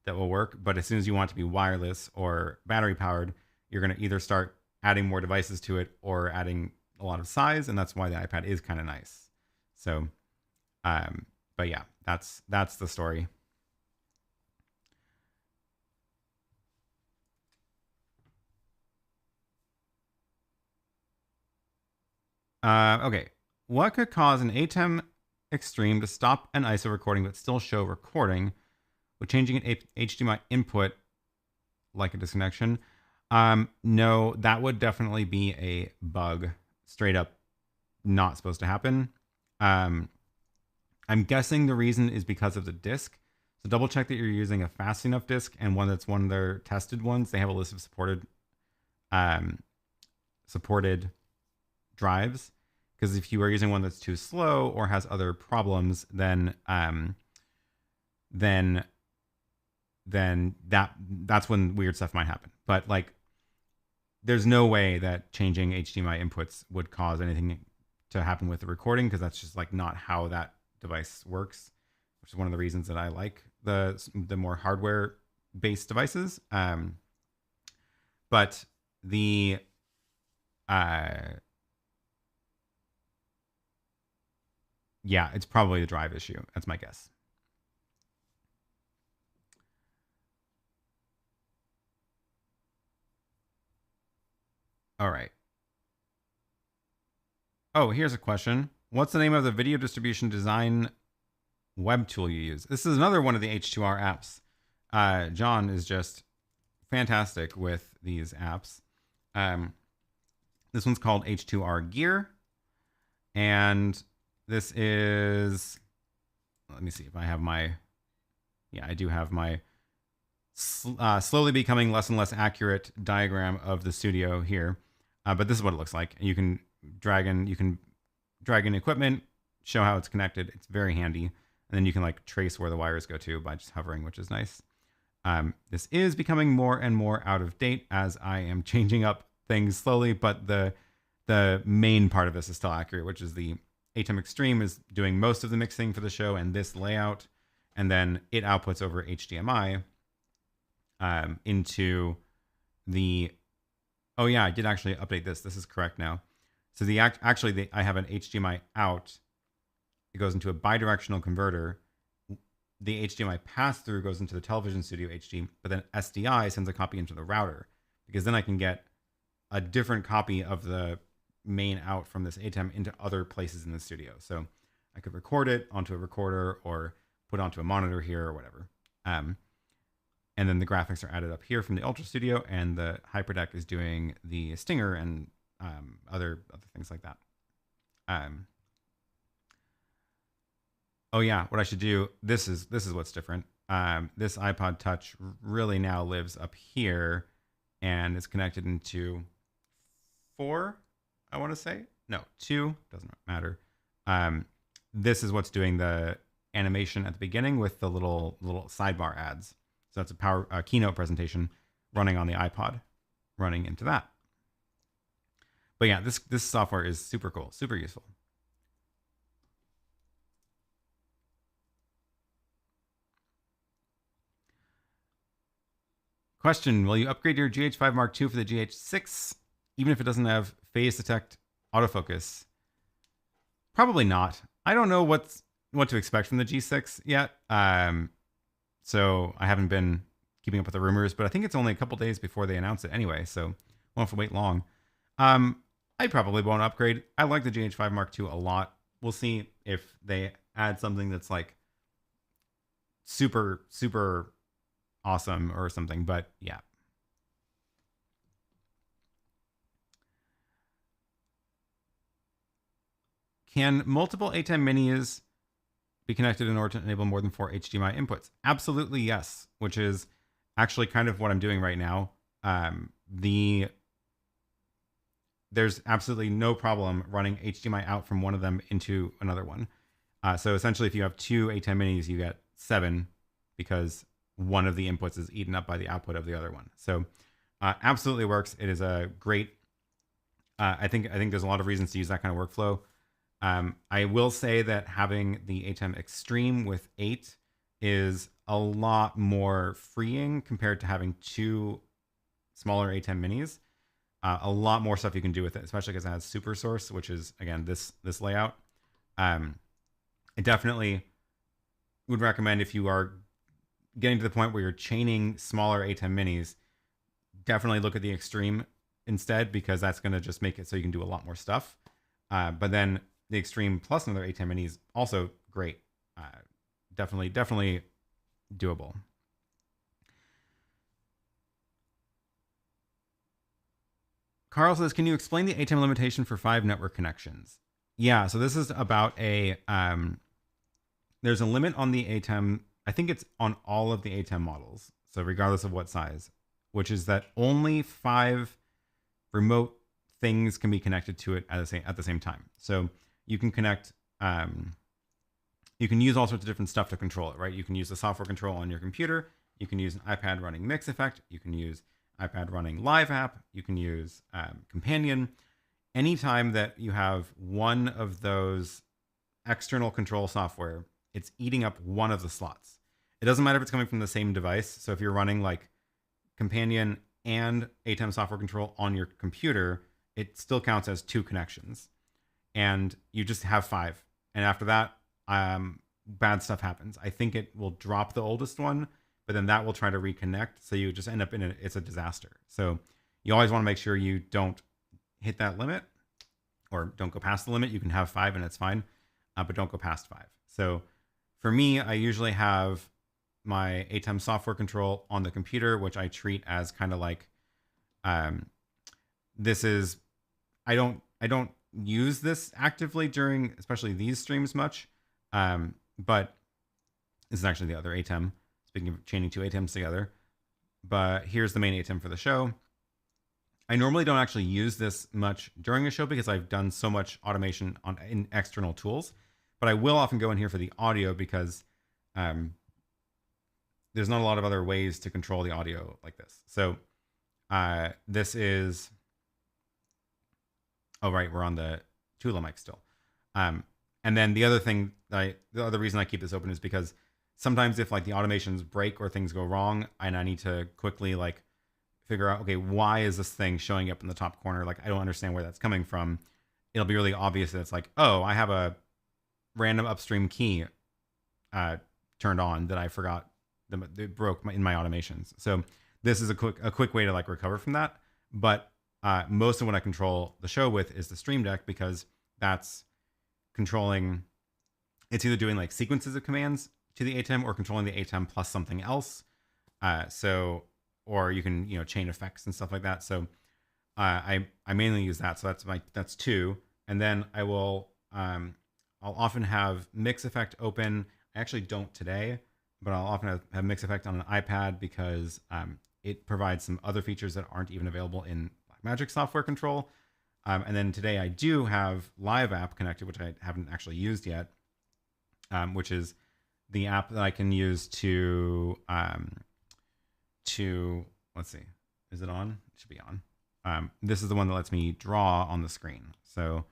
that will work. But as soon as you want it to be wireless or battery powered, you're going to either start adding more devices to it or adding a lot of size. And that's why the iPad is kind of nice. So, but yeah, that's the story. Okay. What could cause an ATEM Extreme to stop an ISO recording but still show recording with changing an HDMI input like a disconnection? No, that would definitely be a bug. Straight up not supposed to happen. I'm guessing the reason is because of the disc. So double check that you're using a fast enough disc and one that's one of their tested ones. They have a list of supported drives. Because if you are using one that's too slow or has other problems, then that's when weird stuff might happen. But there's no way that changing HDMI inputs would cause anything to happen with the recording, because that's just not how that device works, which is one of the reasons that I like the more hardware based devices. But the yeah, it's probably the drive issue. That's my guess. All right. Oh, here's a question. What's the name of the video distribution design web tool you use? This is another one of the H2R apps. John is just fantastic with these apps. This one's called H2R Gear. And this is, let me see if I have my, yeah, I do have my slowly becoming less and less accurate diagram of the studio here. But this is what it looks like. You can drag in equipment, show how it's connected. It's very handy. And then you can trace where the wires go to by just hovering, which is nice. This is becoming more and more out of date as I am changing up things slowly, but the main part of this is still accurate, which is the ATEM Extreme is doing most of the mixing for the show and this layout, and then it outputs over HDMI into the... Oh yeah, I did actually update this. This is correct now. So I have an HDMI out. It goes into a bidirectional converter. The HDMI pass-through goes into the television studio HD, but then SDI sends a copy into the router, because then I can get a different copy of the main out from this ATEM into other places in the studio. So I could record it onto a recorder or put onto a monitor here or whatever. And then the graphics are added up here from the Ultra Studio, and the HyperDeck is doing the Stinger and other things like that. Oh yeah, what I should do, this is what's different. This iPod Touch really now lives up here and is connected into 4, I want to say. No, 2, doesn't matter. This is what's doing the animation at the beginning with the little sidebar ads. So that's a keynote presentation running on the iPod, running into that. But yeah, this software is super cool, super useful. Question, will you upgrade your GH5 Mark II for the GH6, even if it doesn't have phase detect autofocus? Probably not. I don't know what to expect from the G6 yet. So I haven't been keeping up with the rumors, but I think it's only a couple days before they announce it anyway, so won't have to wait long. I probably won't upgrade. I like the GH5 Mark II a lot. We'll see if they add something that's like super, super awesome or something, but yeah. Can multiple ATEM Minis be connected in order to enable more than 4 HDMI inputs? Absolutely yes, which is actually kind of what I'm doing right now. There's absolutely no problem running HDMI out from one of them into another one. So essentially, if you have 2 ATEM Minis, you get 7 because one of the inputs is eaten up by the output of the other one. So absolutely works. It is a great, I think there's a lot of reasons to use that kind of workflow. I will say that having the ATEM Extreme with 8 is a lot more freeing compared to having 2 smaller ATEM Minis. A lot more stuff you can do with it, especially because it has Super Source, which is, again, this layout. I definitely would recommend, if you are getting to the point where you're chaining smaller ATEM Minis, definitely look at the Extreme instead, because that's going to just make it so you can do a lot more stuff. But then the Extreme plus another ATEM Mini is also great. Definitely doable. Carl says, can you explain the ATEM limitation for 5 network connections? Yeah, so this is about a, there's a limit on the ATEM. I think it's on all of the ATEM models, so regardless of what size, which is that only 5 remote things can be connected to it at the same time. So you can connect, you can use all sorts of different stuff to control it, right? You can use the software control on your computer. You can use an iPad running Mix Effect. You can use iPad running Live App. You can use Companion. Anytime that you have one of those external control software, it's eating up one of the slots. It doesn't matter if it's coming from the same device. So if you're running like Companion and ATEM software control on your computer, it still counts as 2 connections. And you just have 5. And after that, bad stuff happens. I think it will drop the oldest one, but then that will try to reconnect. So you just end up it's a disaster. So you always want to make sure you don't hit that limit or don't go past the limit. You can have 5 and it's fine, but don't go past 5. So for me, I usually have my ATEM software control on the computer, which I treat as kind of like, this is, I don't use this actively during, especially these streams much. But this is actually the other ATEM. Speaking of chaining 2 ATEMs together, but here's the main ATEM for the show. I normally don't actually use this much during a show because I've done so much automation in external tools, but I will often go in here for the audio because, there's not a lot of other ways to control the audio like this. So this is, oh, right, we're on the Tula mic still. And then the other thing, the other reason I keep this open is because sometimes if like the automations break or things go wrong and I need to quickly like figure out, okay, why is this thing showing up in the top corner? Like, I don't understand where that's coming from. It'll be really obvious that it's like, oh, I have a random upstream key turned on that I forgot it broke in my automations. So this is a quick way to like recover from that. But most of what I control the show with is the Stream Deck, because that's controlling, it's either doing like sequences of commands to the ATEM or controlling the ATEM plus something else. Or you can, chain effects and stuff like that. So I mainly use that. So that's two. And then I will, I'll often have mix effect open. I actually don't today, but I'll often have mix effect on an iPad because it provides some other features that aren't even available in Blackmagic software control. And then today I do have Live app connected, which I haven't actually used yet, which is the app that I can use to let's see, is it on? It should be on. This is the one that lets me draw on the screen. So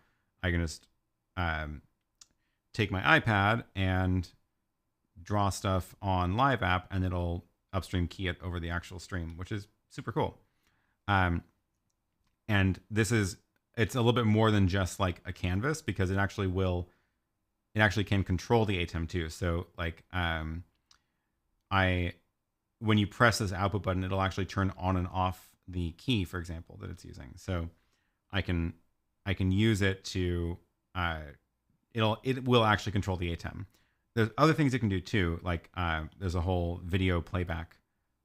I can just take my iPad and draw stuff on Live app, and it'll upstream key it over the actual stream, which is super cool. And it's a little bit more than just like a canvas, because it actually can control the ATEM too. So like, when you press this output button, it'll actually turn on and off the key, for example, that it's using. So I can use it to, it will actually control the ATEM. There's other things it can do too. Like, there's a whole video playback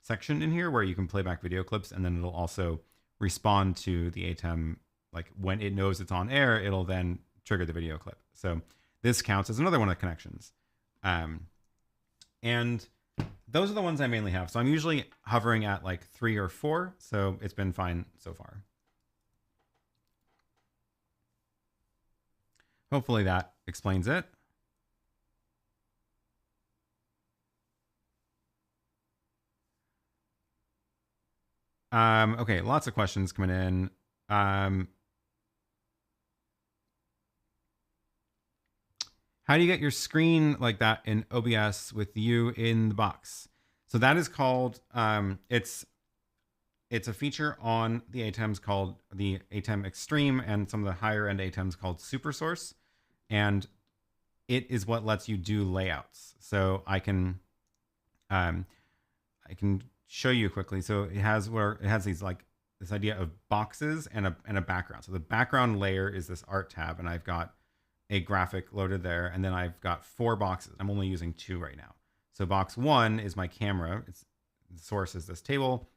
section in here where you can play back video clips, and then it'll also respond to the ATEM. Like when it knows it's on air, it'll then trigger the video clip. So this counts as another one of the connections. And those are the ones I mainly have. So I'm usually hovering at like 3 or 4. So it's been fine so far. Hopefully that explains it. Okay, lots of questions coming in. How do you get your screen like that in OBS with you in the box? So that is called, it's a feature on the ATEMs called the ATEM Extreme, and some of the higher end ATEMs called Super Source. And it is what lets you do layouts. So I can show you quickly. So it has these like this idea of boxes and a background. So the background layer is this art tab, and I've got a graphic loaded there, and then I've got 4 boxes. I'm only using 2 right now. So box 1 is my camera. The source is this table,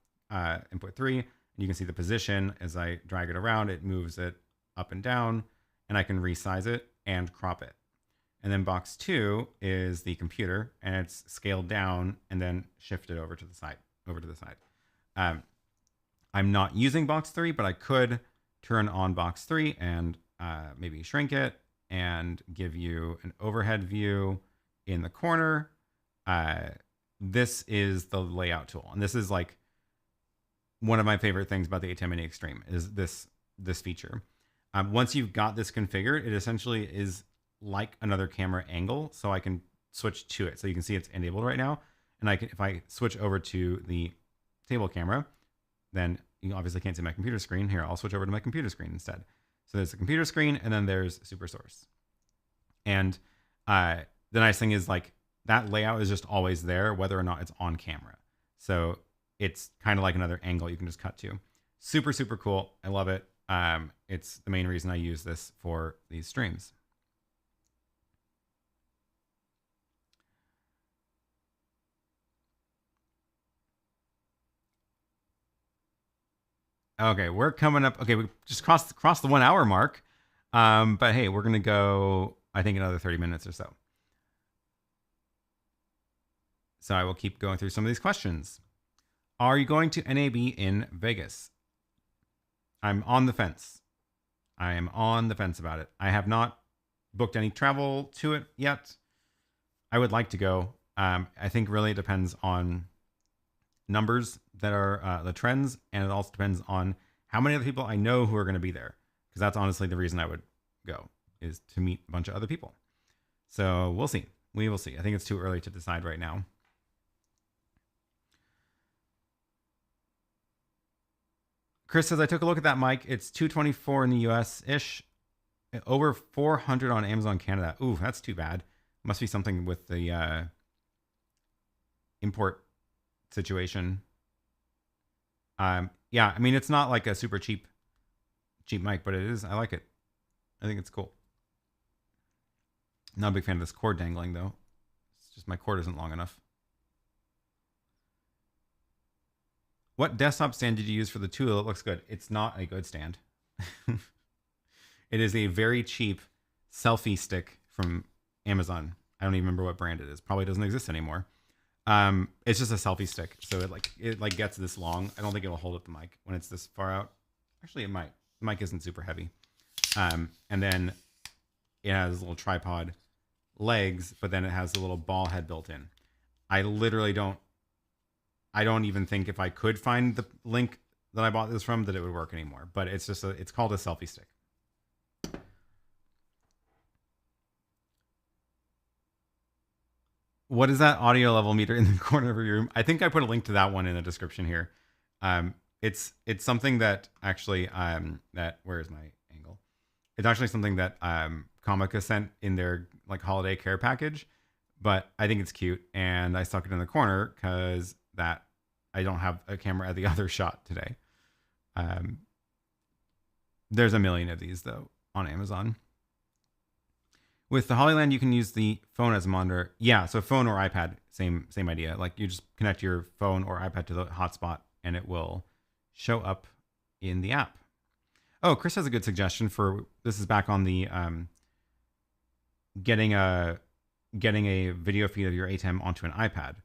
input 3, and you can see the position as I drag it around. It moves it up and down, and I can resize it and crop it. And then box 2 is the computer, and it's scaled down and then shifted over to the side. I'm not using box 3, but I could turn on box 3 and maybe shrink it and give you an overhead view in the corner. This is the layout tool. And this is like one of my favorite things about the ATEM Mini Extreme is this feature. Once you've got this configured, it essentially is like another camera angle. So I can switch to it. So you can see it's enabled right now. And if I switch over to the table camera, then you obviously can't see my computer screen. Here, I'll switch over to my computer screen instead. So there's the computer screen, and then there's Super Source. And the nice thing is like that layout is just always there, whether or not it's on camera. So it's kind of like another angle you can just cut to. Super, super cool. I love it. It's the main reason I use this for these streams. Okay, we're coming up. Okay, we just crossed the 1 hour mark. But hey, we're gonna go, I think, another 30 minutes or so. So I will keep going through some of these questions. Are you going to NAB in Vegas? I'm on the fence. I am on the fence about it. I have not booked any travel to it yet. I would like to go. I think really it depends on numbers that are the trends, and it also depends on how many other people I know who are going to be there, because that's honestly the reason I would go, is to meet a bunch of other people. So we'll see. We will see. I think it's too early to decide right now. Chris says, I took a look at that mic. It's $224 in the US-ish, over $400 on Amazon Canada. Ooh, that's too bad. Must be something with the import situation. Yeah, I mean, it's not like a super cheap mic, but it is. I like it. I think it's cool. Not a big fan of this cord dangling, though. It's just my cord isn't long enough. What desktop stand did you use for the Tula? It looks good. It's not a good stand. It is a very cheap selfie stick from Amazon. I don't even remember what brand it is. Probably doesn't exist anymore. It's just a selfie stick, so it gets this long. I don't think it'll hold up the mic when it's this far out. Actually, it might. The mic isn't super heavy. And then it has little tripod legs, but then it has a little ball head built in. I don't even think if I could find the link that I bought this from that it would work anymore. But it's just it's called a selfie stick. What is that audio level meter in the corner of your room? I think I put a link to that one in the description here. It's something that actually where is my angle? It's actually something that Comica sent in their like holiday care package, but I think it's cute and I stuck it in the corner because that I don't have a camera at the other shot today. There's a million of these though on Amazon. With the Hollyland, you can use the phone as a monitor. Yeah, so phone or iPad, same idea. Like you just connect your phone or iPad to the hotspot and it will show up in the app. Oh, Chris has a good suggestion for, this is back on the getting a video feed of your ATEM onto an iPad.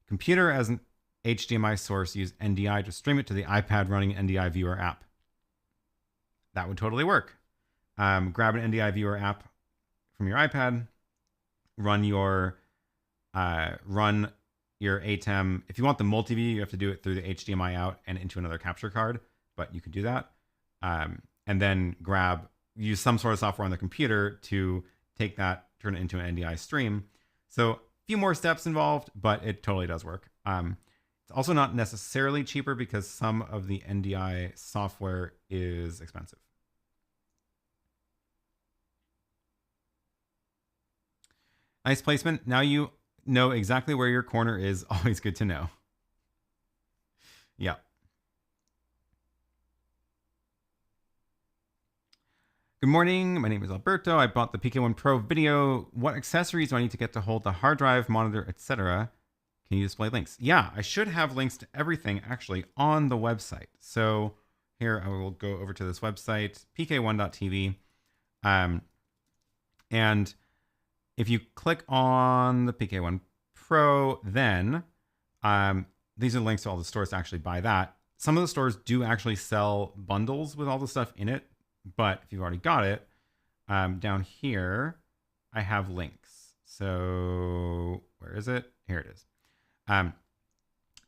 Computer as an HDMI source, use NDI to stream it to the iPad running NDI viewer app. That would totally work. Grab an NDI viewer app from your iPad, run your ATEM. If you want the multi-view, you have to do it through the HDMI out and into another capture card, but you can do that. And then use some sort of software on the computer to take that, turn it into an NDI stream. So a few more steps involved, but it totally does work. It's also not necessarily cheaper because some of the NDI software is expensive. Nice placement. Now you know exactly where your corner is. Always good to know. Yeah. Good morning. My name is Alberto. I bought the PK1 Pro Video. What accessories do I need to get to hold the hard drive, monitor, etc.? Can you display links? Yeah, I should have links to everything actually on the website. So here I will go over to this website, pk1.tv. And if you click on the PK1 Pro, then these are links to all the stores to actually buy that. Some of the stores do actually sell bundles with all the stuff in it, but if you've already got it, down here, I have links. So where is it? Here it is.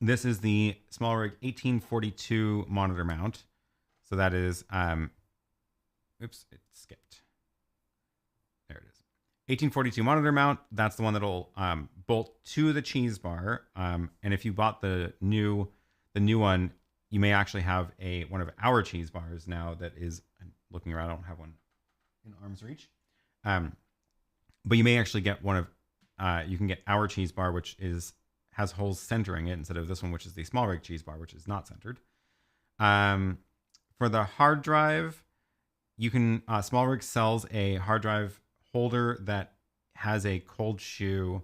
This is the SmallRig 1842 monitor mount. So that is, oops, it skipped. There it is. 1842 monitor mount. That's the one that'll bolt to the cheese bar. And if you bought the new one, you may actually have one of our cheese bars now that is, I'm looking around, I don't have one in arm's reach. But you may actually get one of, you can get our cheese bar, which has holes centering it instead of this one, which is the SmallRig cheese bar, which is not centered. For the hard drive, you can, SmallRig sells a hard drive holder that has a cold shoe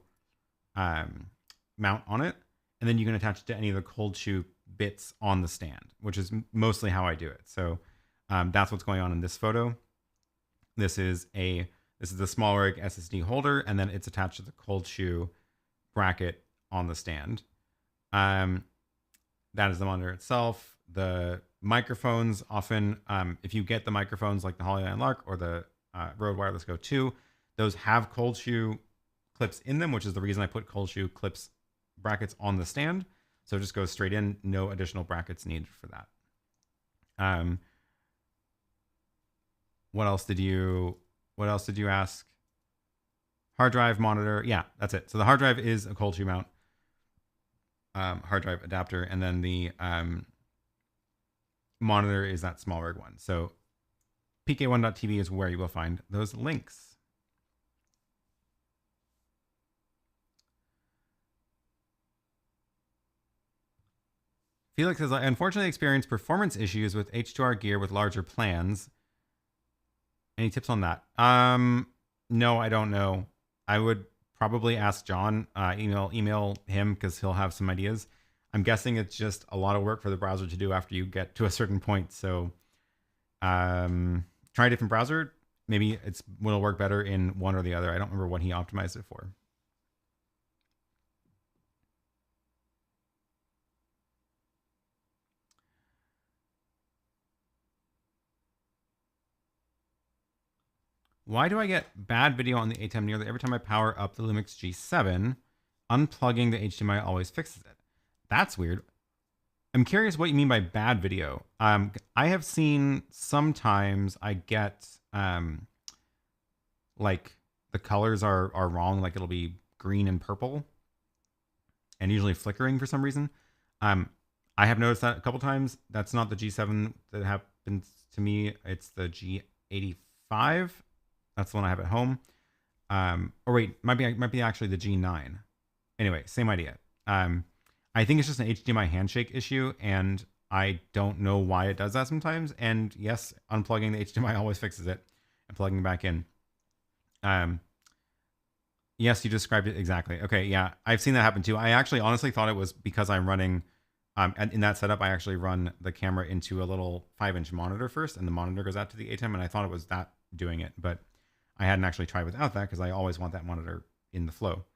mount on it, and then you can attach it to any of the cold shoe bits on the stand, which is mostly how I do it. So that's what's going on in this photo. This is the SmallRig SSD holder, and then it's attached to the cold shoe bracket on the stand. That is the monitor itself. The microphones, often, if you get the microphones like the Hollyland Lark or the Rode Wireless Go 2, those have cold shoe clips in them, which is the reason I put cold shoe clips brackets on the stand. So it just goes straight in, no additional brackets needed for that. What else did you ask? Hard drive, monitor. Yeah, that's it. So the hard drive is a cold shoe mount, hard drive adapter, and then the monitor is that small rig one. So PK1.tv is where you will find those links. Felix says, I unfortunately experienced performance issues with H2R gear with larger plans. Any tips on that? No, I don't know. I would probably ask John, email him because he'll have some ideas. I'm guessing it's just a lot of work for the browser to do after you get to a certain point. So try a different browser. Maybe it'll work better in one or the other. I don't remember what he optimized it for. Why do I get bad video on the ATEM nearly every time I power up the Lumix G7? Unplugging the HDMI always fixes it. That's weird. I'm curious what you mean by bad video. I have seen sometimes I get like the colors are wrong, like it'll be green and purple and usually flickering for some reason. I have noticed that a couple times. That's not the G7 that happens to me. It's the G85. That's the one I have at home. Or wait, might be actually the G9. Anyway, same idea. I think it's just an HDMI handshake issue, and I don't know why it does that sometimes. And yes, unplugging the HDMI always fixes it, and plugging it back in. Yes, you described it exactly. Okay, yeah, I've seen that happen too. I actually honestly thought it was because I'm running, in that setup, I actually run the camera into a little 5-inch monitor first, and the monitor goes out to the ATEM, and I thought it was that doing it, but I hadn't actually tried without that because I always want that monitor in the flow.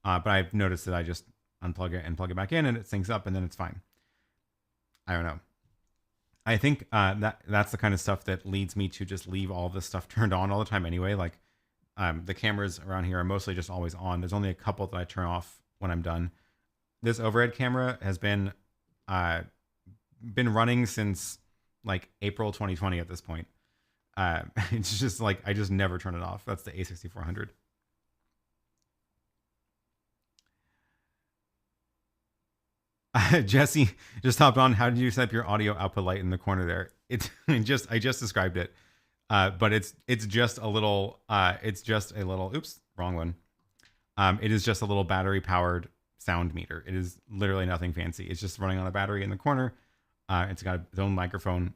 But I've noticed that I just unplug it and plug it back in and it syncs up and then it's fine. I don't know. I think that's the kind of stuff that leads me to just leave all this stuff turned on all the time anyway. Like the cameras around here are mostly just always on. There's only a couple that I turn off when I'm done. This overhead camera has been running since like April 2020 at this point. It's just like I just never turn it off. That's the A6400. Jesse just hopped on. How did you set up your audio output light in the corner there? It's I just described it, but it's just a little. Oops, wrong one. It is just a little battery powered sound meter. It is literally nothing fancy. It's just running on a battery in the corner. It's got its own microphone.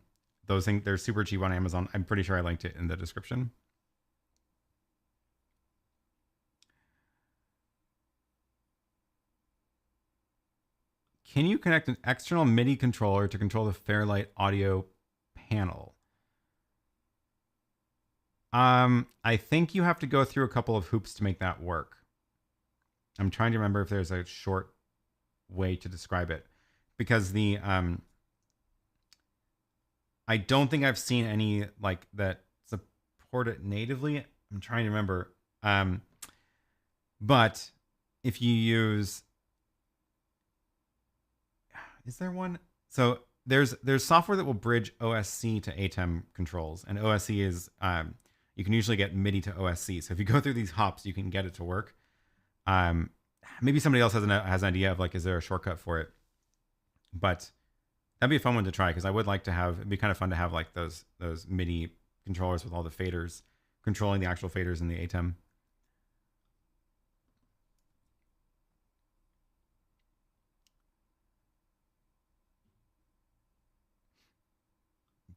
Those things, they're super cheap on Amazon. I'm pretty sure I linked it in the description. Can you connect an external MIDI controller to control the Fairlight audio panel? I think you have to go through a couple of hoops to make that work. I'm trying to remember if there's a short way to describe it, because the I don't think I've seen any like that support it natively. I'm trying to remember. But if you use, is there one? So there's software that will bridge OSC to ATEM controls, and OSC is you can usually get MIDI to OSC. So if you go through these hops, you can get it to work. Maybe somebody else has an idea of like, is there a shortcut for it? But that'd be a fun one to try, because I would like to have, it'd be kind of fun to have like those MIDI controllers with all the faders controlling the actual faders in the ATEM.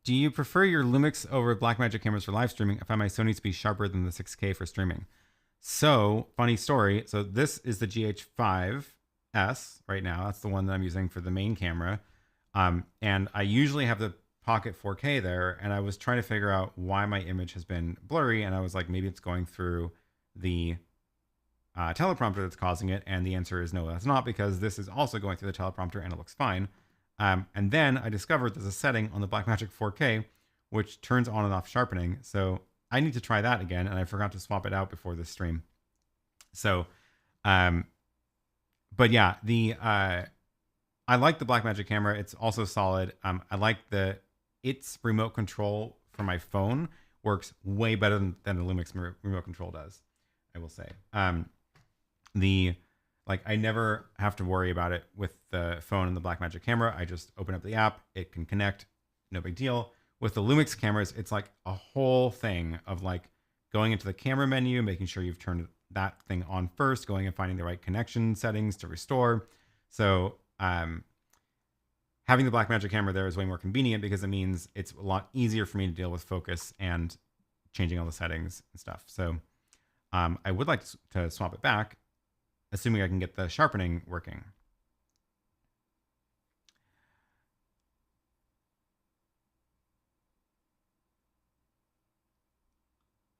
Do you prefer your Lumix over Blackmagic cameras for live streaming? I find my Sony to be sharper than the 6K for streaming. So, funny story. So this is the GH5S right now. That's the one that I'm using for the main camera. And I usually have the Pocket 4K there, and I was trying to figure out why my image has been blurry, and I was like, maybe it's going through the teleprompter that's causing it, and the answer is no, that's not, because this is also going through the teleprompter and it looks fine. And then I discovered there's a setting on the Blackmagic 4K which turns on and off sharpening, so I need to try that again, and I forgot to swap it out before this stream. So, but yeah, I like the Blackmagic camera. It's also solid. I like its remote control for my phone works way better than the Lumix remote control does, I will say. I never have to worry about it with the phone and the Blackmagic camera. I just open up the app, it can connect, no big deal. With the Lumix cameras, it's like a whole thing of like going into the camera menu, making sure you've turned that thing on first, going and finding the right connection settings to restore. So having the Blackmagic camera there is way more convenient because it means it's a lot easier for me to deal with focus and changing all the settings and stuff. So I would like to swap it back, assuming I can get the sharpening working.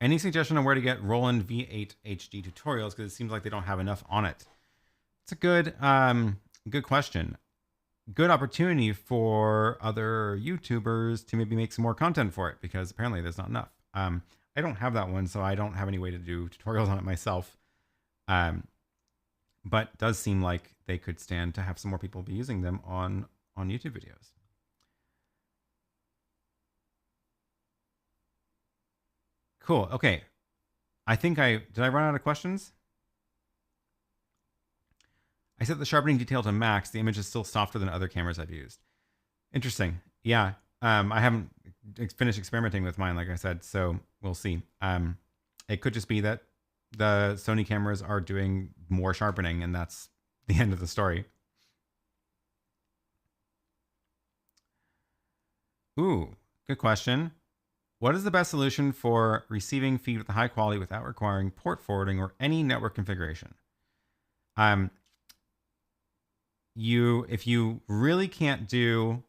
Any suggestion on where to get Roland V8 HD tutorials? Because it seems like they don't have enough on it. It's a good question. Good opportunity for other YouTubers to maybe make some more content for it, because apparently there's not enough. I don't have that one, so I don't have any way to do tutorials on it myself. But it does seem like they could stand to have some more people be using them on YouTube videos. Cool. Okay. I think did I run out of questions? I set the sharpening detail to max. The image is still softer than other cameras I've used. Interesting. Yeah. I haven't finished experimenting with mine, like I said, so we'll see. It could just be that the Sony cameras are doing more sharpening, and that's the end of the story. Ooh, good question. What is the best solution for receiving feed with high quality without requiring port forwarding or any network configuration? If you really can't do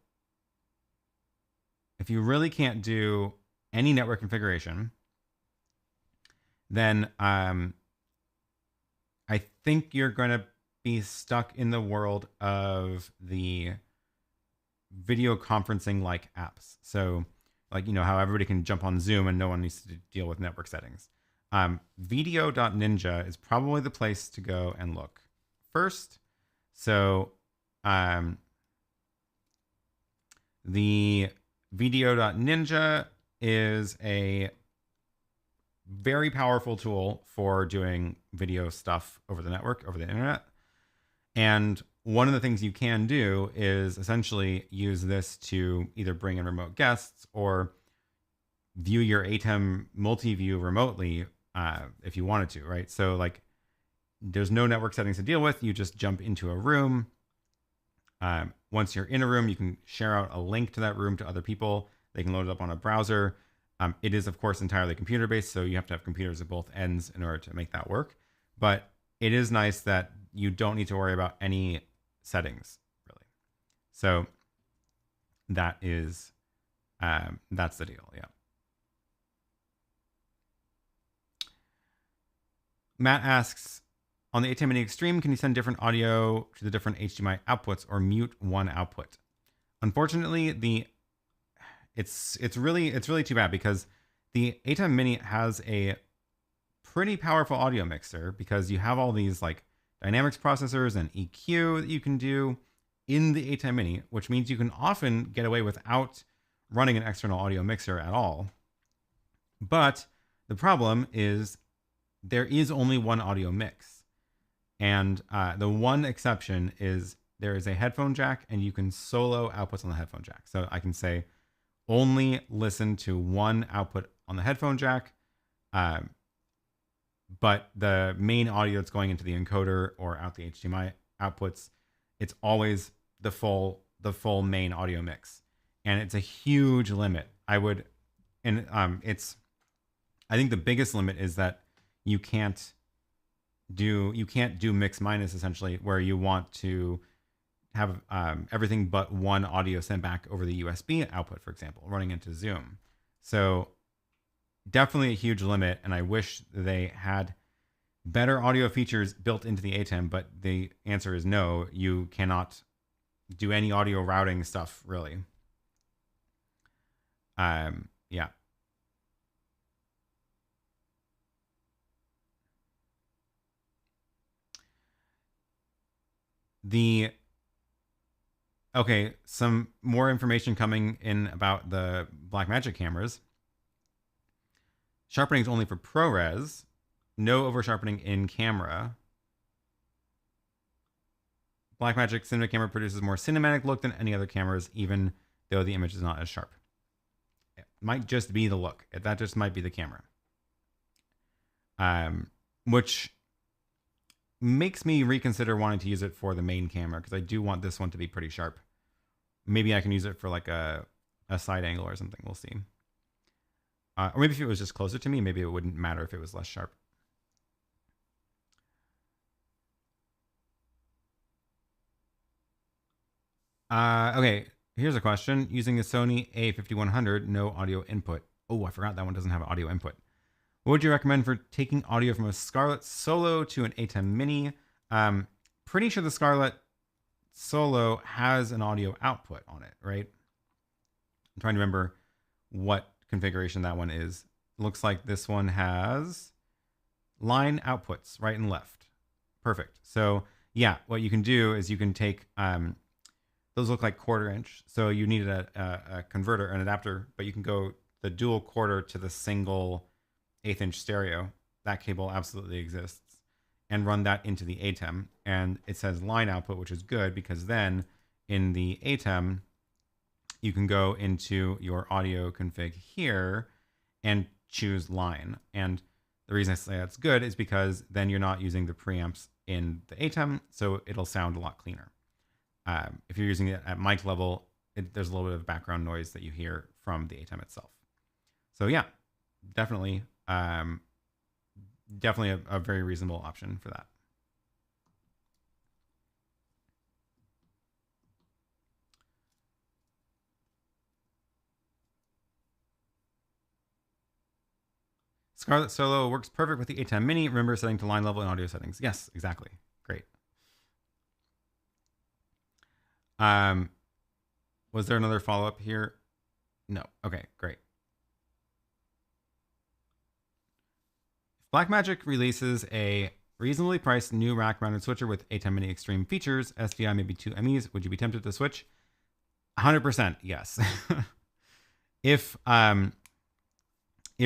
any network configuration, then I think you're going to be stuck in the world of the video conferencing like apps. So like, how everybody can jump on Zoom and no one needs to deal with network settings. Video.ninja is probably the place to go and look first. So the Video.ninja is a very powerful tool for doing video stuff over the network, over the internet. And one of the things you can do is essentially use this to either bring in remote guests or view your ATEM multi-view remotely if you wanted to, right? So like there's no network settings to deal with. You just jump into a room. Once you're in a room, you can share out a link to that room to other people. They can load it up on a browser. It is, of course, entirely computer-based, so you have to have computers at both ends in order to make that work. But it is nice that you don't need to worry about any settings, really. So that is, that's the deal, yeah. Matt asks, on the ATEM Mini Extreme, can you send different audio to the different HDMI outputs or mute one output? Unfortunately, it's really too bad, because the ATEM Mini has a pretty powerful audio mixer, because you have all these like dynamics processors and EQ that you can do in the ATEM Mini, which means you can often get away without running an external audio mixer at all. But the problem is there is only one audio mix. And the one exception is there is a headphone jack, and you can solo outputs on the headphone jack. So I can say only listen to one output on the headphone jack, but the main audio that's going into the encoder or out the HDMI outputs, it's always the full main audio mix, and it's a huge limit. I think the biggest limit is that you can't do mix minus, essentially, where you want to have everything but one audio sent back over the USB output, for example, running into Zoom. So definitely a huge limit, and I wish they had better audio features built into the ATEM, but the answer is no. You cannot do any audio routing stuff, really. Yeah. Okay, some more information coming in about the Blackmagic cameras. Sharpening is only for ProRes. No over sharpening in camera. Blackmagic cinema camera produces more cinematic look than any other cameras, even though the image is not as sharp. It might just be the look. That just might be the camera. Which makes me reconsider wanting to use it for the main camera, because I do want this one to be pretty sharp. Maybe I can use it for like a side angle or something. We'll see. Or maybe if it was just closer to me, maybe it wouldn't matter if it was less sharp. Okay, here's a question. Using a Sony A5100, no audio input. Oh, I forgot that one doesn't have audio input. What would you recommend for taking audio from a Scarlett Solo to an ATEM Mini? Pretty sure the Scarlett Solo has an audio output on it, right? I'm trying to remember what configuration that one is. Looks like this one has line outputs, right and left. Perfect. So yeah, what you can do is you can take, those look like 1/4 inch. So you need a converter, an adapter, but you can go the dual 1/4 to the single 1/8 inch stereo. That cable absolutely exists, and run that into the ATEM. And it says line output, which is good, because then in the ATEM, you can go into your audio config here and choose line. And the reason I say that's good is because then you're not using the preamps in the ATEM, so it'll sound a lot cleaner. If you're using it at mic level, there's a little bit of background noise that you hear from the ATEM itself. So yeah, definitely, definitely a very reasonable option for that. Scarlett Solo works perfect with the ATEM Mini. Remember setting to line level and audio settings. Yes, exactly. Great. Was there another follow-up here? No. Okay, great. If Blackmagic releases a reasonably priced new rack-mounted switcher with ATEM Mini Extreme features, SDI maybe 2 MEs, would you be tempted to switch? 100% yes. If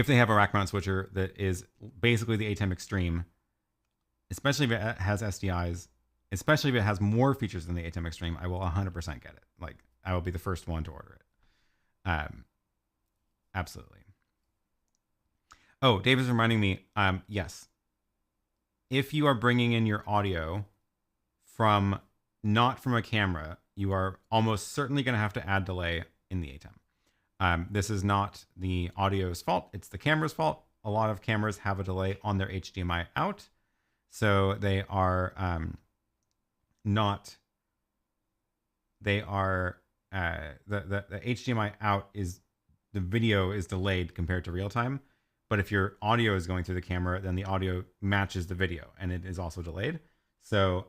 they have a rack-mounted switcher that is basically the ATEM Extreme, especially if it has SDIs, especially if it has more features than the ATEM Extreme, I will 100% get it. Like, I will be the first one to order it. Absolutely. Oh, Dave is reminding me, yes. If you are bringing in your audio from not from a camera, you are almost certainly going to have to add delay in the ATEM. This is not the audio's fault. It's the camera's fault. A lot of cameras have a delay on their HDMI out. So they are the HDMI out is, the video is delayed compared to real time. But if your audio is going through the camera, then the audio matches the video and it is also delayed. So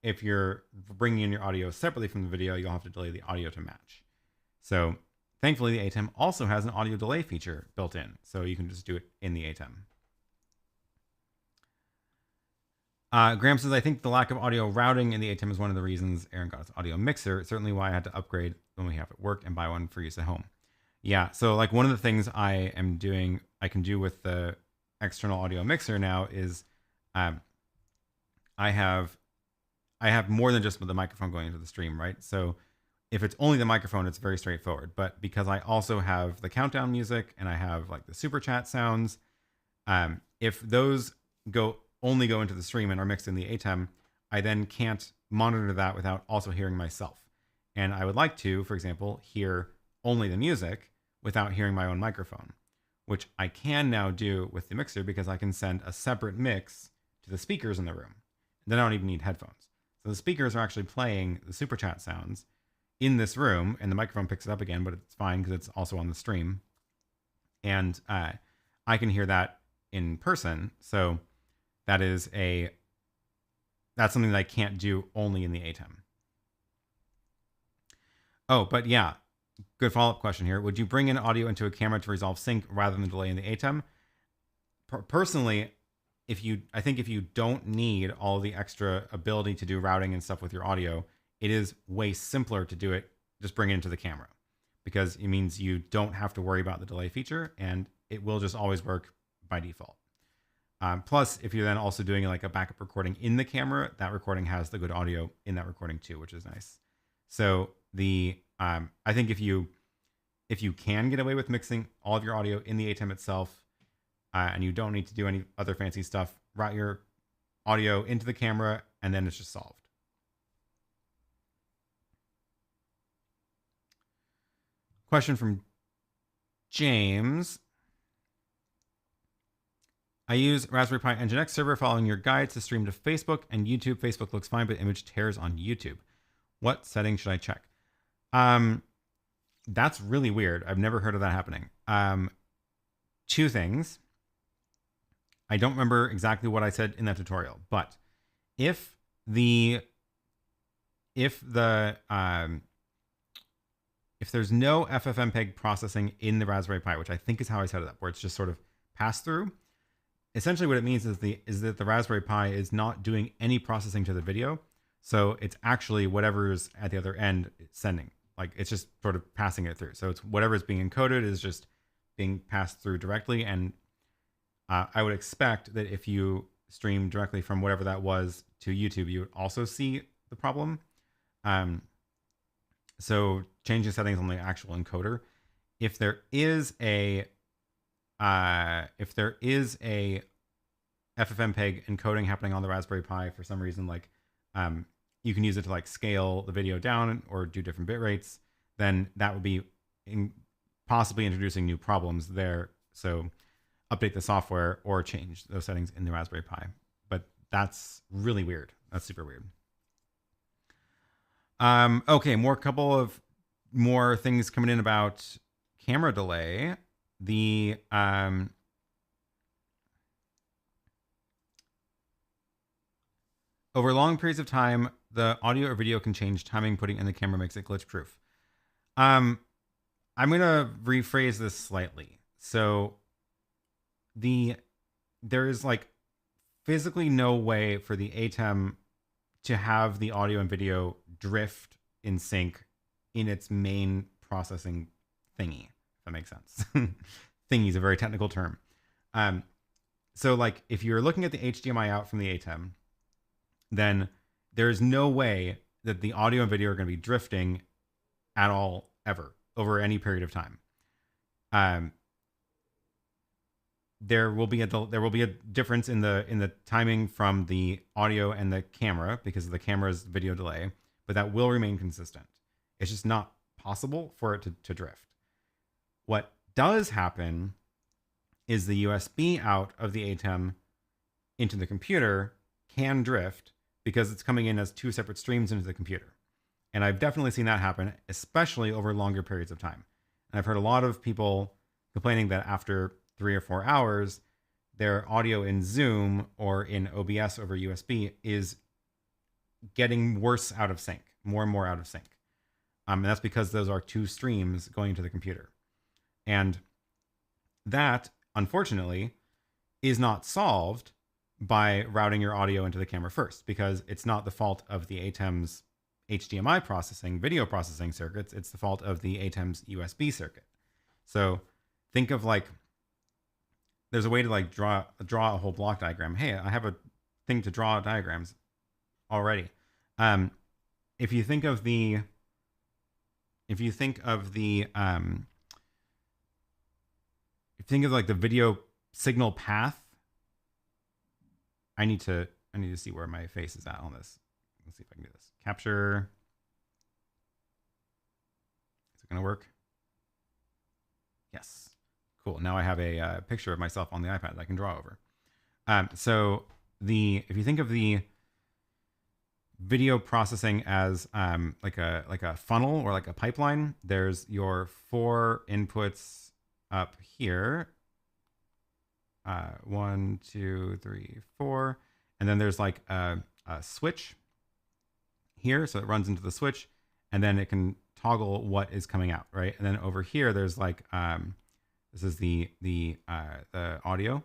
if you're bringing in your audio separately from the video, you'll have to delay the audio to match. So thankfully, the ATEM also has an audio delay feature built in. So you can just do it in the ATEM. Graham says, I think the lack of audio routing in the ATEM is one of the reasons Aaron got his audio mixer. It's certainly why I had to upgrade when we have it work and buy one for use at home. Yeah, so like one of the things I can do with the external audio mixer now is I have more than just the microphone going into the stream, right? So if it's only the microphone, it's very straightforward. But because I also have the countdown music and I have like the super chat sounds, if those only go into the stream and are mixed in the ATEM, I then can't monitor that without also hearing myself. And I would like to, for example, hear only the music without hearing my own microphone, which I can now do with the mixer because I can send a separate mix to the speakers in the room. Then I don't even need headphones. So the speakers are actually playing the super chat sounds in this room, and the microphone picks it up again, but it's fine because it's also on the stream. And I can hear that in person. So that's something that I can't do only in the ATEM. Oh, but yeah, good follow-up question here. Would you bring in audio into a camera to resolve sync rather than delay in the ATEM? Personally, I think if you don't need all the extra ability to do routing and stuff with your audio, it is way simpler to do it. Just bring it into the camera, because it means you don't have to worry about the delay feature, and it will just always work by default. Plus, if you're then also doing like a backup recording in the camera, that recording has the good audio in that recording too, which is nice. So I think if you can get away with mixing all of your audio in the ATEM itself, and you don't need to do any other fancy stuff, route your audio into the camera, and then it's just solved. Question from James. I use Raspberry Pi Nginx server following your guide to stream to Facebook and YouTube. Facebook looks fine, but image tears on YouTube. What settings should I check? That's really weird. I've never heard of that happening. Two things. I don't remember exactly what I said in that tutorial, but if there's no FFmpeg processing in the Raspberry Pi, which I think is how I set it up, where it's just sort of pass through, essentially what it means is that the Raspberry Pi is not doing any processing to the video. So it's actually whatever's at the other end sending. Like, it's just sort of passing it through. So it's whatever is being encoded is just being passed through directly. And I would expect that if you stream directly from whatever that was to YouTube, you would also see the problem. So changing settings on the actual encoder. If there is a FFmpeg encoding happening on the Raspberry Pi for some reason, like you can use it to like scale the video down or do different bit rates, then that would be possibly introducing new problems there. So update the software or change those settings in the Raspberry Pi. But that's really weird. That's super weird. Okay, couple of more things coming in about camera delay. The over long periods of time, the audio or video can change timing. Putting in the camera makes it glitch proof. I'm gonna rephrase this slightly. So there is like physically no way for the ATEM to have the audio and video drift in sync in its main processing thingy, if that makes sense. Thingy is a very technical term. So like if you're looking at the HDMI out from the ATEM, then there's no way that the audio and video are going to be drifting at all, ever, over any period of time. There will be a difference in the timing from the audio and the camera because of the camera's video delay, but that will remain consistent. It's just not possible for it to drift. What does happen is the USB out of the ATEM into the computer can drift because it's coming in as two separate streams into the computer. And I've definitely seen that happen, especially over longer periods of time. And I've heard a lot of people complaining that after 3 or 4 hours, their audio in Zoom or in OBS over USB is getting worse out of sync, more and more out of sync. And that's because those are two streams going into the computer. And that, unfortunately, is not solved by routing your audio into the camera first, because it's not the fault of the ATEM's HDMI processing, video processing circuits. It's the fault of the ATEM's USB circuit. So think of like, there's a way to like draw a whole block diagram. Hey, I have a thing to draw diagrams already. If you think of the like the video signal path, I need to see where my face is at on this. Let's see if I can do this. Capture. Is it going to work? Yes. Cool. Now I have a picture of myself on the iPad that I can draw over. So if you think of the video processing as like a funnel or like a pipeline, there's your 4 inputs up here. 1, 2, 3, 4, and then there's like a switch here, so it runs into the switch, and then it can toggle what is coming out, right? And then over here, there's like this is the audio,